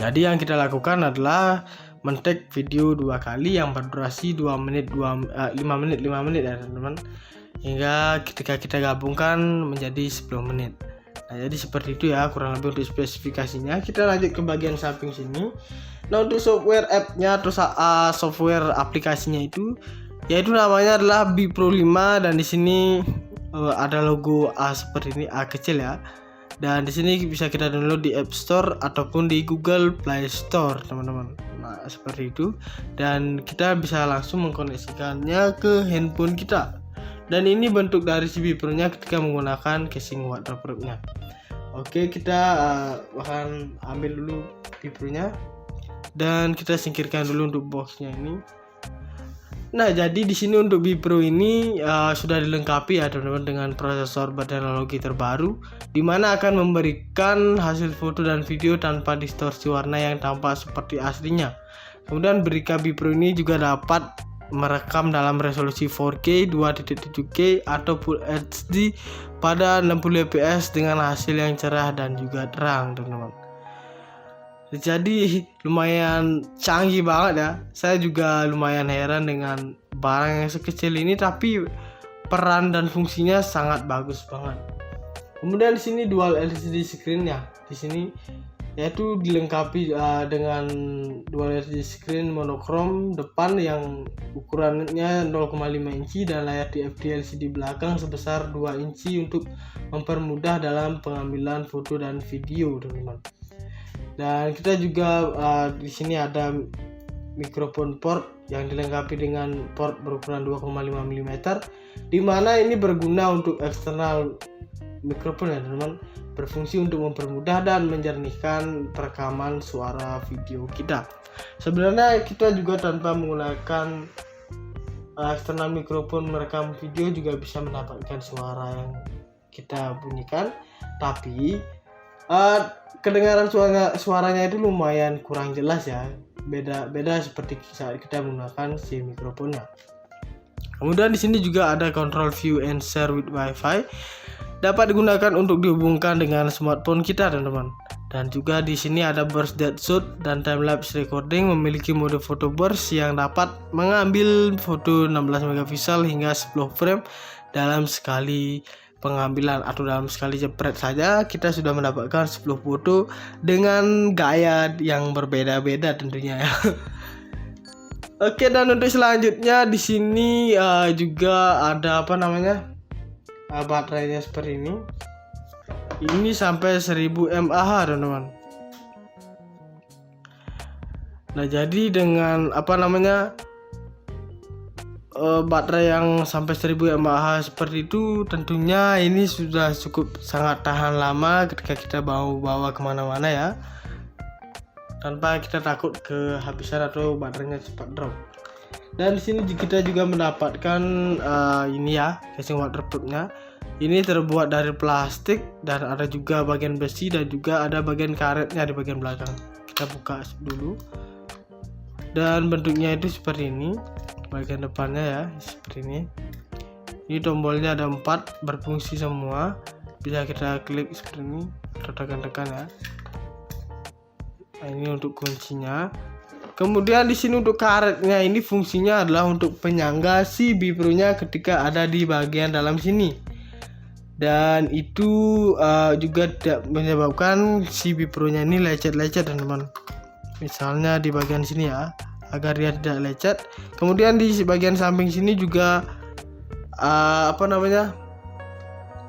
Jadi yang kita lakukan adalah men-take video 2 kali yang berdurasi 5 menit ya teman-teman, hingga ketika kita gabungkan menjadi 10 menit. Nah, jadi seperti itu ya kurang lebih untuk spesifikasinya. Kita lanjut ke bagian samping sini. Nah, untuk software app-nya atau software aplikasinya itu yaitu namanya adalah BePro 5, dan di sini ada logo A seperti ini, A kecil ya. Dan di sini bisa kita download di App Store ataupun di Google Play Store teman-teman. Nah, seperti itu. Dan kita bisa langsung mengkoneksikannya ke handphone kita. Dan ini bentuk dari si BePro-nya ketika menggunakan casing waterproof-nya. Oke, kita akan ambil dulu BePro-nya dan kita singkirkan dulu untuk box-nya ini. Nah, jadi di sini untuk BePro ini sudah dilengkapi ya teman-teman dengan prosesor berteknologi terbaru, di mana akan memberikan hasil foto dan video tanpa distorsi warna yang tampak seperti aslinya. Kemudian Brika BePro ini juga dapat merekam dalam resolusi 4K, 2.7K atau Full HD pada 60 fps dengan hasil yang cerah dan juga terang teman-teman. Jadi lumayan canggih banget ya. Saya juga lumayan heran dengan barang yang sekecil ini, tapi peran dan fungsinya sangat bagus banget. Kemudian di sini dual LCD screen ya. Di sini yaitu dilengkapi dengan dual LCD screen monokrom depan yang ukurannya 0,5 inci dan layar TFT LCD belakang sebesar 2 inci untuk mempermudah dalam pengambilan foto dan video teman-teman. Dan kita juga di sini ada mikrofon port yang dilengkapi dengan port berukuran 2,5 mm, di mana ini berguna untuk eksternal mikrofon ya teman-teman, berfungsi untuk mempermudah dan menjernihkan perekaman suara video kita. Sebenarnya kita juga tanpa menggunakan eksternal mikrofon merekam video juga bisa mendapatkan suara yang kita bunyikan, tapi kedengaran suaranya itu lumayan kurang jelas ya, beda seperti saat kita menggunakan si mikrofonnya. Kemudian di sini juga ada control view and share with Wi-Fi, dapat digunakan untuk dihubungkan dengan smartphone kita teman-teman. Dan juga di sini ada burst depth shoot dan time lapse recording, memiliki mode foto burst yang dapat mengambil foto 16 megapiksel hingga 10 frame dalam sekali pengambilan, atau dalam sekali jepret saja kita sudah mendapatkan 10 foto dengan gaya yang berbeda-beda tentunya ya. Oke, dan untuk selanjutnya di sini juga ada baterainya seperti ini. Ini sampai 1000 mAh teman-teman. Nah, jadi dengan baterai yang sampai 1000 mAh seperti itu, tentunya ini sudah cukup sangat tahan lama ketika kita bawa kemana-mana ya, tanpa kita takut kehabisan atau baterainya cepat drop. Dan di sini kita juga mendapatkan ini ya, casing waterproofnya. Ini terbuat dari plastik dan ada juga bagian besi dan juga ada bagian karetnya di bagian belakang. Kita buka dulu. Dan bentuknya itu seperti ini. Bagian depannya ya seperti ini. Ini tombolnya ada 4 berfungsi semua. Bisa kita klik seperti ini, tekan-tekan ya. Nah, ini untuk kuncinya. Kemudian di sini untuk karetnya, ini fungsinya adalah untuk penyangga si Bipro-nya ketika ada di bagian dalam sini. Dan itu juga tidak menyebabkan si Bipro-nya ini lecet-lecet teman-teman. Misalnya di bagian sini ya, agar dia tidak lecet. Kemudian di bagian samping sini juga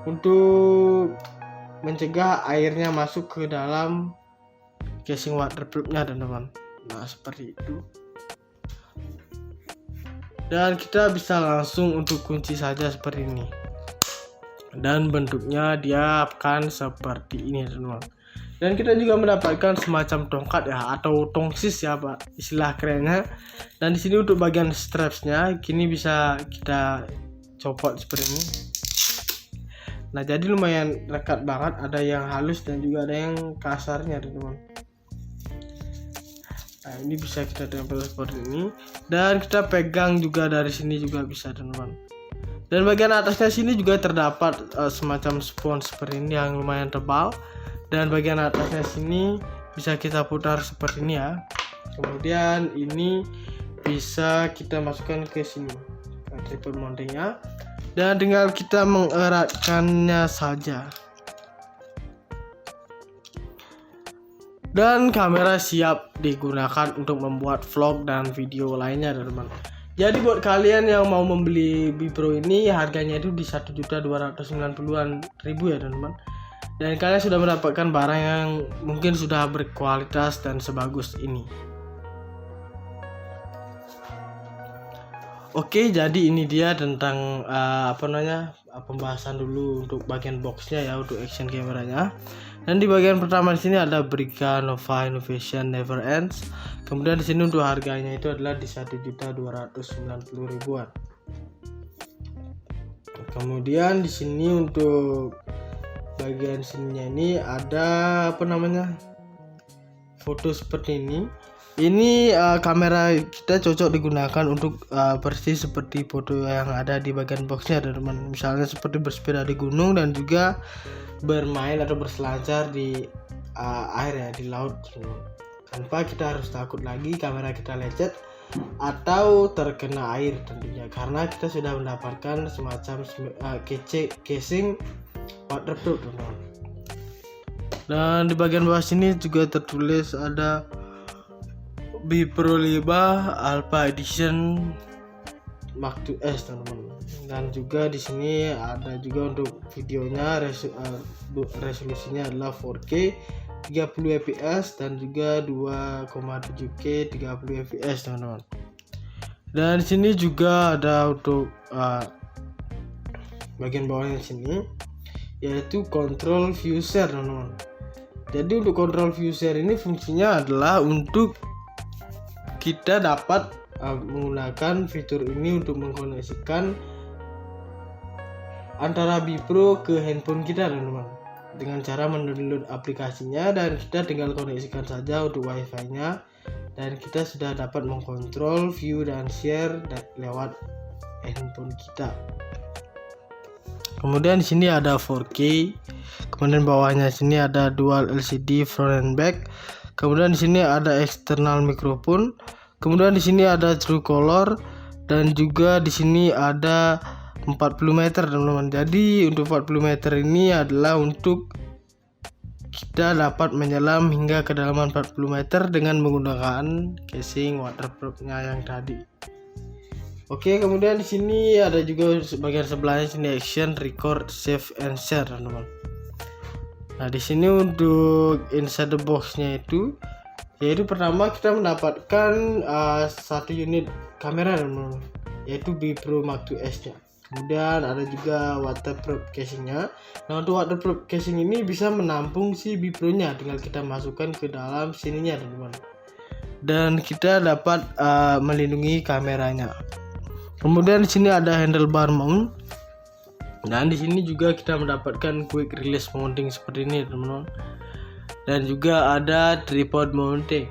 untuk mencegah airnya masuk ke dalam casing waterproofnya teman-teman. Nah, seperti itu. Dan kita bisa langsung untuk kunci saja seperti ini. Dan bentuknya dia akan seperti ini teman-teman. Dan kita juga mendapatkan semacam tongkat ya, atau tongsis ya Pak, istilah kerennya. Dan di sini untuk bagian strapsnya, kini bisa kita copot seperti ini. Nah, jadi lumayan rekat banget, ada yang halus dan juga ada yang kasarnya teman-teman. Nah, ini bisa kita tempel seperti ini, dan kita pegang juga dari sini juga bisa teman-teman. Dan bagian atasnya sini juga terdapat semacam spons seperti ini yang lumayan tebal. Dan bagian atasnya sini bisa kita putar seperti ini ya. Kemudian ini bisa kita masukkan ke sini, tripod mountingnya, dan tinggal kita mengeratkannya saja. Dan kamera siap digunakan untuk membuat vlog dan video lainnya teman-teman. Jadi buat kalian yang mau membeli Bipro ini, harganya itu di 1.290.000 ya teman-teman. Dan kalian sudah mendapatkan barang yang mungkin sudah berkualitas dan sebagus ini. Oke, jadi ini dia tentang pembahasan dulu untuk bagian boxnya ya, untuk action kameranya. Dan di bagian pertama di sini ada Brica Nova Innovation Never Ends. Kemudian di sini untuk harganya itu adalah di 1.290.000-an. Kemudian di sini untuk bagian sininya ini ada foto seperti ini. Ini kamera kita cocok digunakan untuk persis seperti foto yang ada di bagian boxnya teman-teman. Misalnya seperti bersepeda di gunung dan juga bermain atau berselancar di air ya, di laut, tanpa kita harus takut lagi kamera kita lecet atau terkena air tentunya, karena kita sudah mendapatkan semacam casing waterproof teman-teman. Dan di bagian bawah sini juga tertulis ada Bipro 5 Alpha Edition Mark II S teman-teman. Dan juga di sini ada juga untuk videonya, resolusinya adalah 4K 30 fps dan juga 2,7K 30 fps teman-teman. Dan di sini juga ada untuk bagian bawahnya sini, yaitu control view share teman-teman. Jadi untuk control view share ini fungsinya adalah untuk kita dapat menggunakan fitur ini untuk mengkoneksikan antara Bipro ke handphone kita teman-teman, dengan cara mendownload aplikasinya dan kita tinggal koneksikan saja untuk wifi-nya, dan kita sudah dapat mengkontrol view dan share lewat handphone kita. Kemudian di sini ada 4K. Kemudian bawahnya sini ada dual LCD front and back. Kemudian di sini ada external microphone. Kemudian di sini ada true color dan juga di sini ada 40 meter teman-teman. Jadi untuk 40 meter ini adalah untuk kita dapat menyelam hingga kedalaman 40 meter dengan menggunakan casing waterproof-nya yang tadi. Oke, kemudian di sini ada juga bagian sebelahnya sini action, record, save and share, teman-teman. Nah, di sini untuk inside the box-nya itu yaitu pertama kita mendapatkan satu unit kamera, teman-teman, yaitu B-Pro Mark II S-nya. Kemudian ada juga waterproof casingnya. Nah, untuk waterproof casing ini bisa menampung si B-Pro-nya, tinggal kita masukkan ke dalam sininya, teman-teman. Dan kita dapat melindungi kameranya. Kemudian di sini ada handlebar mount. Dan di sini juga kita mendapatkan quick release mounting seperti ini, teman-teman. Dan juga ada tripod mounting.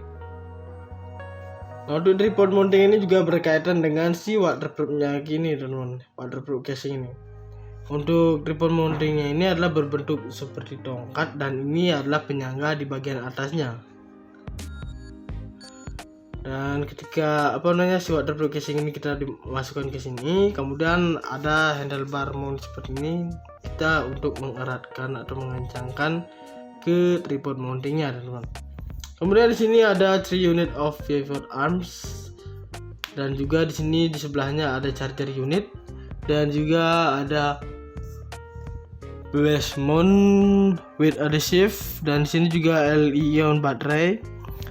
Nah, untuk tripod mounting ini juga berkaitan dengan si waterproof-nya gini, teman-teman, waterproof casing ini. Untuk tripod mountingnya ini adalah berbentuk seperti tongkat dan ini adalah penyangga di bagian atasnya. Dan ketika si waterproof casing ini kita dimasukkan ke sini, kemudian ada handlebar mount seperti ini, kita untuk mengeratkan atau mengencangkan ke tripod mountingnya, teman-teman. Kemudian di sini ada 3 unit of pivot arms, dan juga di sini di sebelahnya ada charger unit, dan juga ada base mount with adhesive, dan di sini juga Li-ion baterai.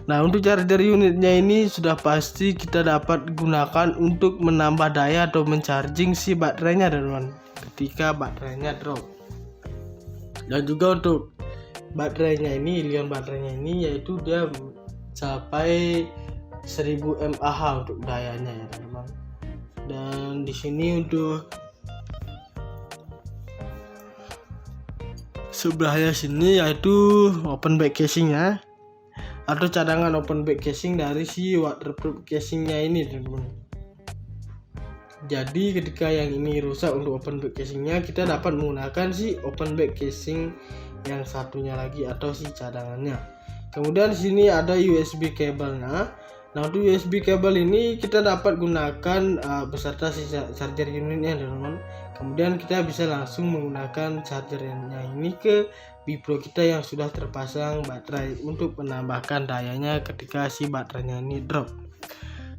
Nah, untuk charger unitnya ini sudah pasti kita dapat gunakan untuk menambah daya atau mencharging si baterainya, teman-teman, ketika baterainya drop. Dan juga untuk baterainya ini, Li-ion baterainya ini, yaitu dia mencapai 1000 mAh untuk dayanya, ya, teman-teman. Dan di sini untuk sebelahnya sini yaitu open back casingnya atau cadangan open back casing dari si waterproof casingnya ini, teman-teman. Jadi ketika yang ini rusak untuk open back casingnya, kita dapat menggunakan si open back casing yang satunya lagi atau si cadangannya. Kemudian di sini ada USB kabelnya. Nah, untuk USB kabel ini kita dapat gunakan beserta si charger unitnya, teman-teman. Kemudian kita bisa langsung menggunakan chargernya ini ke B-Pro kita yang sudah terpasang baterai untuk menambahkan dayanya ketika si baterainya ini drop.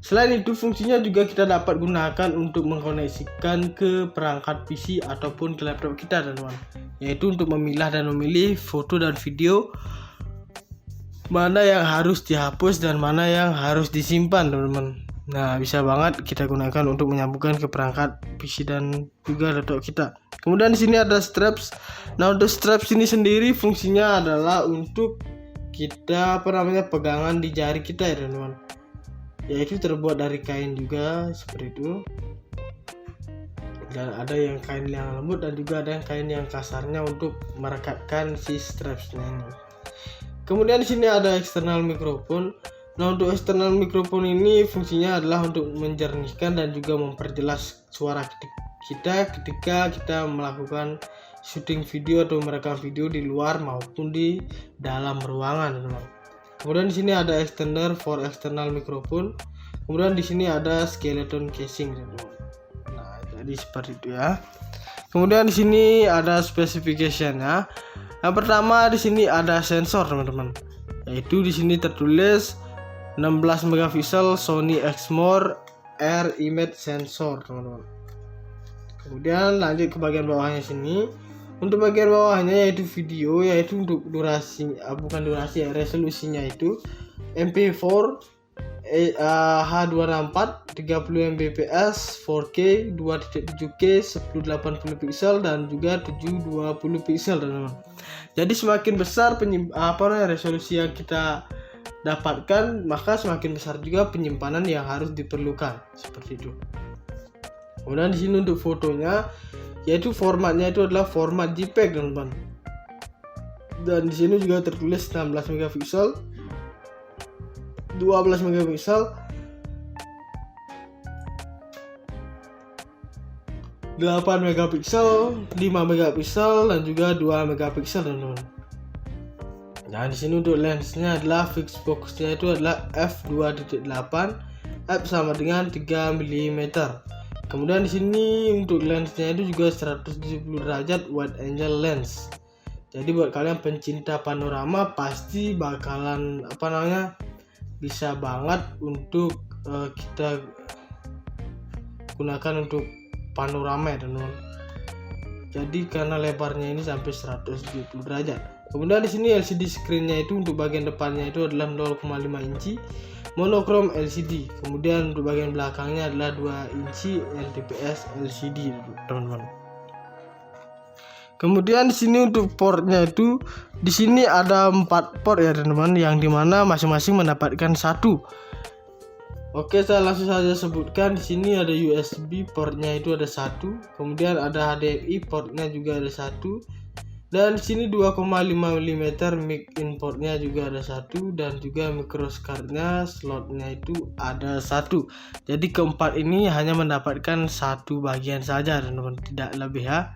Selain itu, fungsinya juga kita dapat gunakan untuk mengkoneksikan ke perangkat PC ataupun ke laptop kita, teman-teman, yaitu untuk memilah dan memilih foto dan video mana yang harus dihapus dan mana yang harus disimpan, teman-teman. Nah, bisa banget kita gunakan untuk menyambungkan ke perangkat PC dan juga laptop kita. Kemudian di sini ada straps. Nah, untuk straps ini sendiri fungsinya adalah untuk kita pegangan di jari kita, ya, teman-teman. Yaitu terbuat dari kain juga seperti itu. Dan ada yang kain yang lembut dan juga ada yang kain yang kasarnya untuk merekatkan si strapsnya ini. Kemudian di sini ada external microphone. Nah, untuk external microphone ini fungsinya adalah untuk menjernihkan dan juga memperjelas suara kita ketika kita melakukan syuting video atau merekam video di luar maupun di dalam ruangan, teman-teman. Kemudian di sini ada extender for external microphone. Kemudian di sini ada skeleton casing, teman-teman. Nah, jadi seperti itu ya. Kemudian di sini ada specification-nya. Yang pertama di sini ada sensor, teman-teman. Yaitu di sini tertulis 16 megapiksel Sony Exmor Air Image Sensor, teman-teman. Kemudian lanjut ke bagian bawahnya sini. Untuk bagian bawahnya yaitu video, yaitu untuk resolusinya itu MP4 H264 30 Mbps 4K 2.7K 1080 pixel dan juga 720 pixel, teman-teman. Jadi semakin besar resolusi yang kita dapatkan, maka semakin besar juga penyimpanan yang harus diperlukan, seperti itu. Kemudian di sini untuk fotonya, yaitu formatnya itu adalah format JPEG, teman-teman. Dan di sini juga tertulis 16 megapiksel, 12 megapiksel, 8 megapiksel, 5 megapiksel dan juga 2 megapiksel, teman-teman. Nah, di sini untuk lensnya adalah fixed focusnya itu adalah f2.8, f sama dengan 3 mm. Kemudian di sini untuk lensnya itu juga 170 derajat wide angle lens. Jadi buat kalian pencinta panorama pasti bakalan bisa banget untuk kita gunakan untuk panorama ya teman-teman. Jadi karena lebarnya ini sampai 170 derajat. Kemudian di sini LCD screen-nya itu untuk bagian depannya itu adalah 0,5 inci monokrom LCD. Kemudian untuk bagian belakangnya adalah 2 inci LTPS LCD teman-teman. Kemudian di sini untuk portnya itu di sini ada 4 port ya teman-teman, yang dimana masing-masing mendapatkan 1. Oke, saya langsung saja sebutkan. Di sini ada USB portnya itu ada 1, kemudian ada HDMI portnya juga ada 1, dan di sini 2,5 mm mic in portnya juga ada 1, dan juga microscardnya slotnya itu ada 1. Jadi keempat ini hanya mendapatkan 1 bagian saja teman-teman, tidak lebih ya.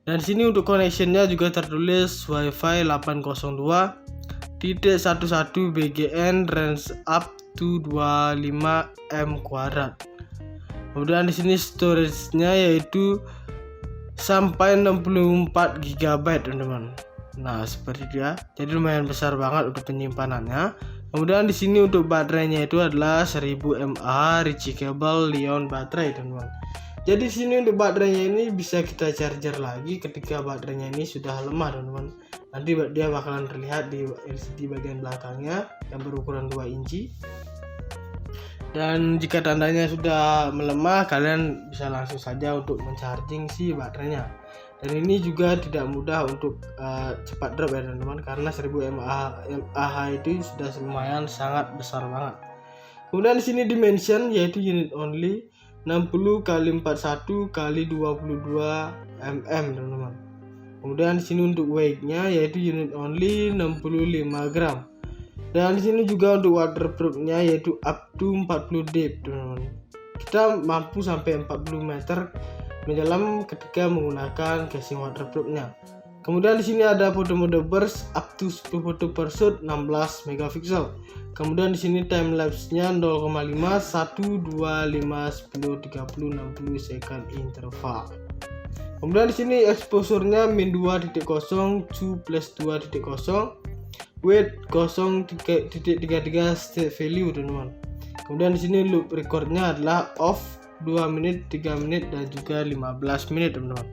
Dan di sini untuk connectionnya juga tertulis WiFi 802.11 BGN range up to 25 m². Kemudian di sini storage-nya yaitu sampai 64 GB teman-teman. Nah, seperti itu ya. Jadi lumayan besar banget untuk penyimpanannya. Kemudian di sini untuk baterainya itu adalah 1000 mAh rechargeable Li-ion baterai teman-teman. Jadi di sini untuk baterainya ini bisa kita charger lagi ketika baterainya ini sudah lemah teman-teman. Nanti dia bakalan terlihat di LCD bagian belakangnya yang berukuran 2 inci. Dan jika tandanya sudah melemah, kalian bisa langsung saja untuk mencharging si baterainya. Dan ini juga tidak mudah untuk cepat drop ya teman-teman, karena 1000 mAh itu sudah lumayan sangat besar banget. Kemudian di sini dimension yaitu unit only 60 x 41 x 22 mm teman-teman. Kemudian di sini untuk weight-nya yaitu unit only 65 gram. Dan di sini juga untuk waterproof-nya yaitu up to 40 deep teman-teman. Kita mampu sampai 40 meter menyelam ketika menggunakan casing waterproof-nya. Kemudian di sini ada photo mode burst up to 10 foto per shoot 16 megapiksel. Kemudian di sini time lapse-nya 0,5, 1, 2, 5, 10, 30, 60 second interval. Kemudian di sini exposure-nya min 2.0, 2+2.0, weight 0.33 state value teman-teman. Kemudian di sini loop record-nya adalah off 2 menit, 3 menit dan juga 15 menit teman-teman.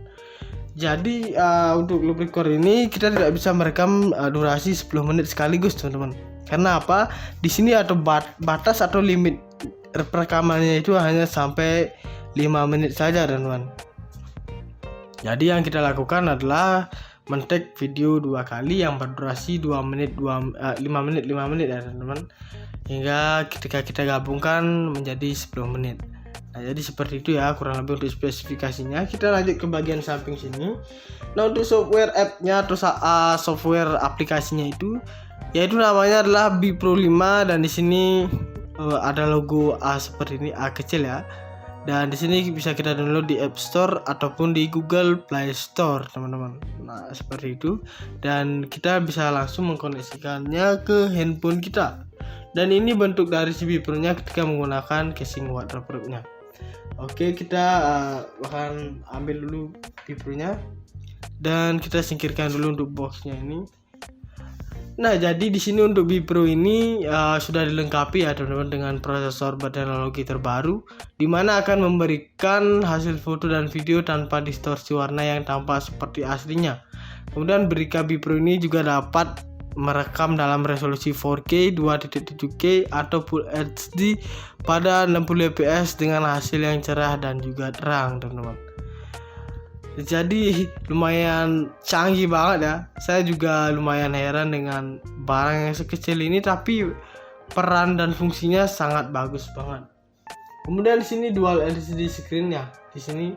Jadi untuk loop record ini kita tidak bisa merekam durasi 10 menit sekaligus teman-teman. Karena apa? Di sini ada batas atau limit rekamannya itu hanya sampai 5 menit saja teman-teman. Jadi yang kita lakukan adalah men-take video 2 kali yang berdurasi 5 menit ya teman-teman, hingga ketika kita gabungkan menjadi 10 menit. Nah, jadi seperti itu ya kurang lebih untuk spesifikasinya. Kita lanjut ke bagian samping sini. Nah, untuk software app-nya atau software aplikasinya itu yaitu namanya adalah Bipro 5, dan di sini ada logo A seperti ini, A kecil ya. Dan di sini bisa kita download di App Store ataupun di Google Play Store teman-teman. Nah, seperti itu. Dan kita bisa langsung mengkoneksikannya ke handphone kita. Dan ini bentuk dari si Bipro-nya ketika menggunakan casing waterproof-nya. Oke, kita akan ambil dulu Bipro-nya dan kita singkirkan dulu untuk box-nya ini. Nah, jadi di sini untuk Bipro ini sudah dilengkapi ya teman-teman dengan prosesor berteknologi terbaru, di mana akan memberikan hasil foto dan video tanpa distorsi warna yang tampak seperti aslinya. Kemudian Brika Bipro ini juga dapat merekam dalam resolusi 4K, 2.7K atau Full HD pada 60 fps dengan hasil yang cerah dan juga terang teman-teman. Jadi lumayan canggih banget ya. Saya juga lumayan heran dengan barang yang sekecil ini, tapi peran dan fungsinya sangat bagus banget. Kemudian di sini dual LCD screen-nya. Di sini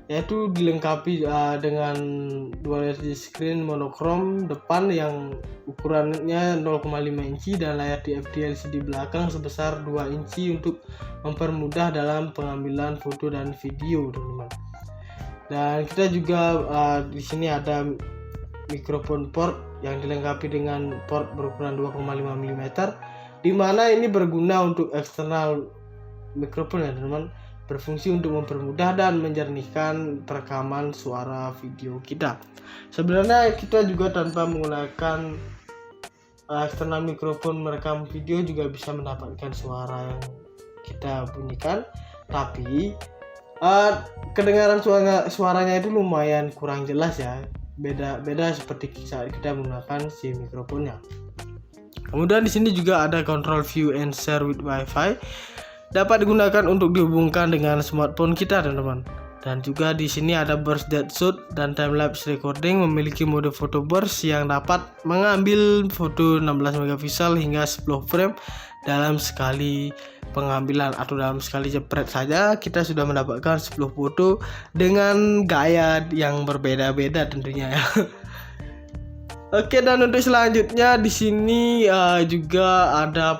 yaitu dilengkapi dengan dual LCD screen monokrom depan yang ukurannya 0,5 inci dan layar TFT LCD belakang sebesar 2 inci untuk mempermudah dalam pengambilan foto dan video teman-teman. Dan kita juga di sini ada mikrofon port yang dilengkapi dengan port berukuran 2,5 mm, di mana ini berguna untuk eksternal mikrofon ya teman-teman. berfungsi untuk mempermudah dan menjernihkan perekaman suara video kita. Sebenarnya kita juga tanpa menggunakan eksternal mikrofon merekam video juga bisa mendapatkan suara yang kita bunyikan, tapi kedengaran suaranya itu lumayan kurang jelas ya. Beda seperti saat kita menggunakan si mikrofonnya. Kemudian di sini juga ada control view and share with Wi-Fi. Dapat digunakan untuk dihubungkan dengan smartphone kita, teman-teman. Dan juga di sini ada burst depth shoot dan time lapse recording, memiliki mode photo burst yang dapat mengambil foto 16 megapiksel hingga 10 frame dalam sekali pengambilan atau dalam sekali jepret saja kita sudah mendapatkan 10 foto dengan gaya yang berbeda-beda tentunya ya. Oke, dan untuk selanjutnya di sini juga ada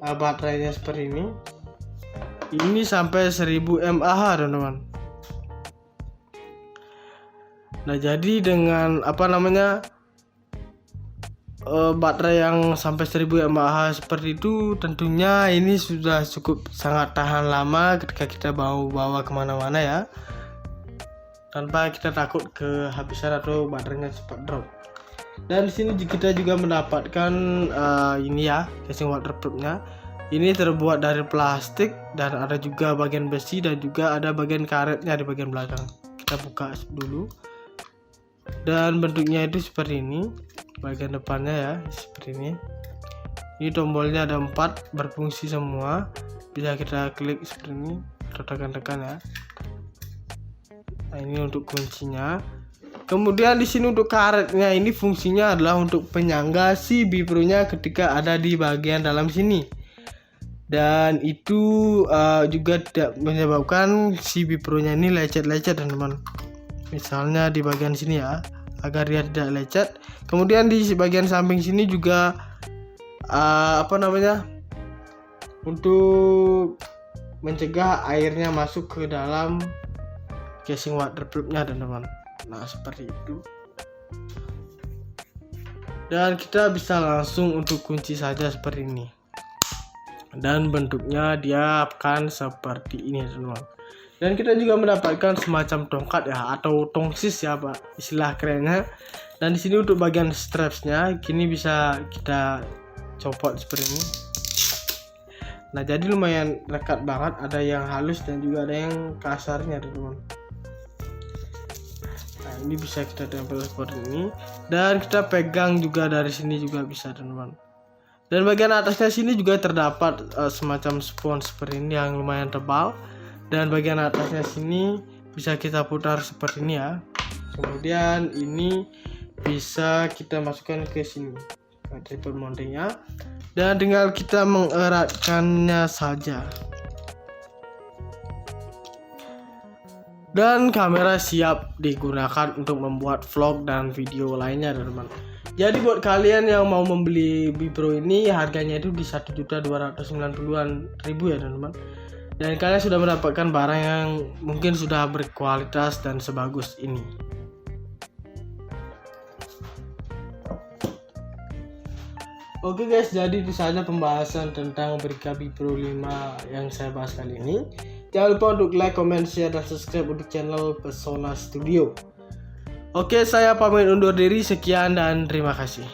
baterainya seperti ini. Ini sampai 1000 mAh, teman-teman. Nah, jadi dengan baterai yang sampai 1000 mAh seperti itu, tentunya ini sudah cukup sangat tahan lama ketika kita bawa kemana-mana ya, tanpa kita takut kehabisan atau baterainya cepat drop. Dan di sini kita juga mendapatkan ini ya, casing waterproofnya. Ini terbuat dari plastik dan ada juga bagian besi dan juga ada bagian karetnya di bagian belakang. Kita buka dulu. Dan bentuknya itu seperti ini. Bagian depannya ya, seperti ini. Ini tombolnya ada 4, berfungsi semua. Bisa kita klik seperti ini, tekan-tekan ya. Nah, ini untuk kuncinya. Kemudian di sini untuk karetnya, ini fungsinya adalah untuk penyangga si Bipro-nya ketika ada di bagian dalam sini. Dan itu juga tidak menyebabkan si Bipro-nya ini lecet-lecet, teman-teman. Misalnya di bagian sini ya, agar dia tidak lecet. Kemudian di bagian samping sini juga untuk mencegah airnya masuk ke dalam casing waterproofnya, teman-teman. Nah, seperti itu. Dan kita bisa langsung untuk kunci saja seperti ini. Dan bentuknya dia akan seperti ini, teman-teman. Dan kita juga mendapatkan semacam tongkat ya, atau tongsis ya Pak, istilah kerennya. Dan di sini untuk bagian strapsnya, kini bisa kita copot seperti ini. Nah, jadi lumayan lekat banget, ada yang halus dan juga ada yang kasarnya, teman-teman. Nah, ini bisa kita tempel seperti ini, dan kita pegang juga dari sini juga bisa, teman-teman. Dan bagian atasnya sini juga terdapat semacam spons seperti ini yang lumayan tebal. Dan bagian atasnya sini bisa kita putar seperti ini ya. Kemudian ini bisa kita masukkan ke sini, ke tripod mountingnya. Dan tinggal kita mengeratkannya saja. Dan kamera siap digunakan untuk membuat vlog dan video lainnya, teman-teman. Jadi buat kalian yang mau membeli Bipro ini, harganya itu di 1.290.000 ya, teman-teman. Dan kalian sudah mendapatkan barang yang mungkin sudah berkualitas dan sebagus ini. Oke guys, jadi itu saja pembahasan tentang Brica Bipro 5 yang saya bahas kali ini. Jangan lupa untuk like, comment, share, dan subscribe untuk channel Pesona Studio. Oke, saya pamit undur diri. Sekian dan terima kasih.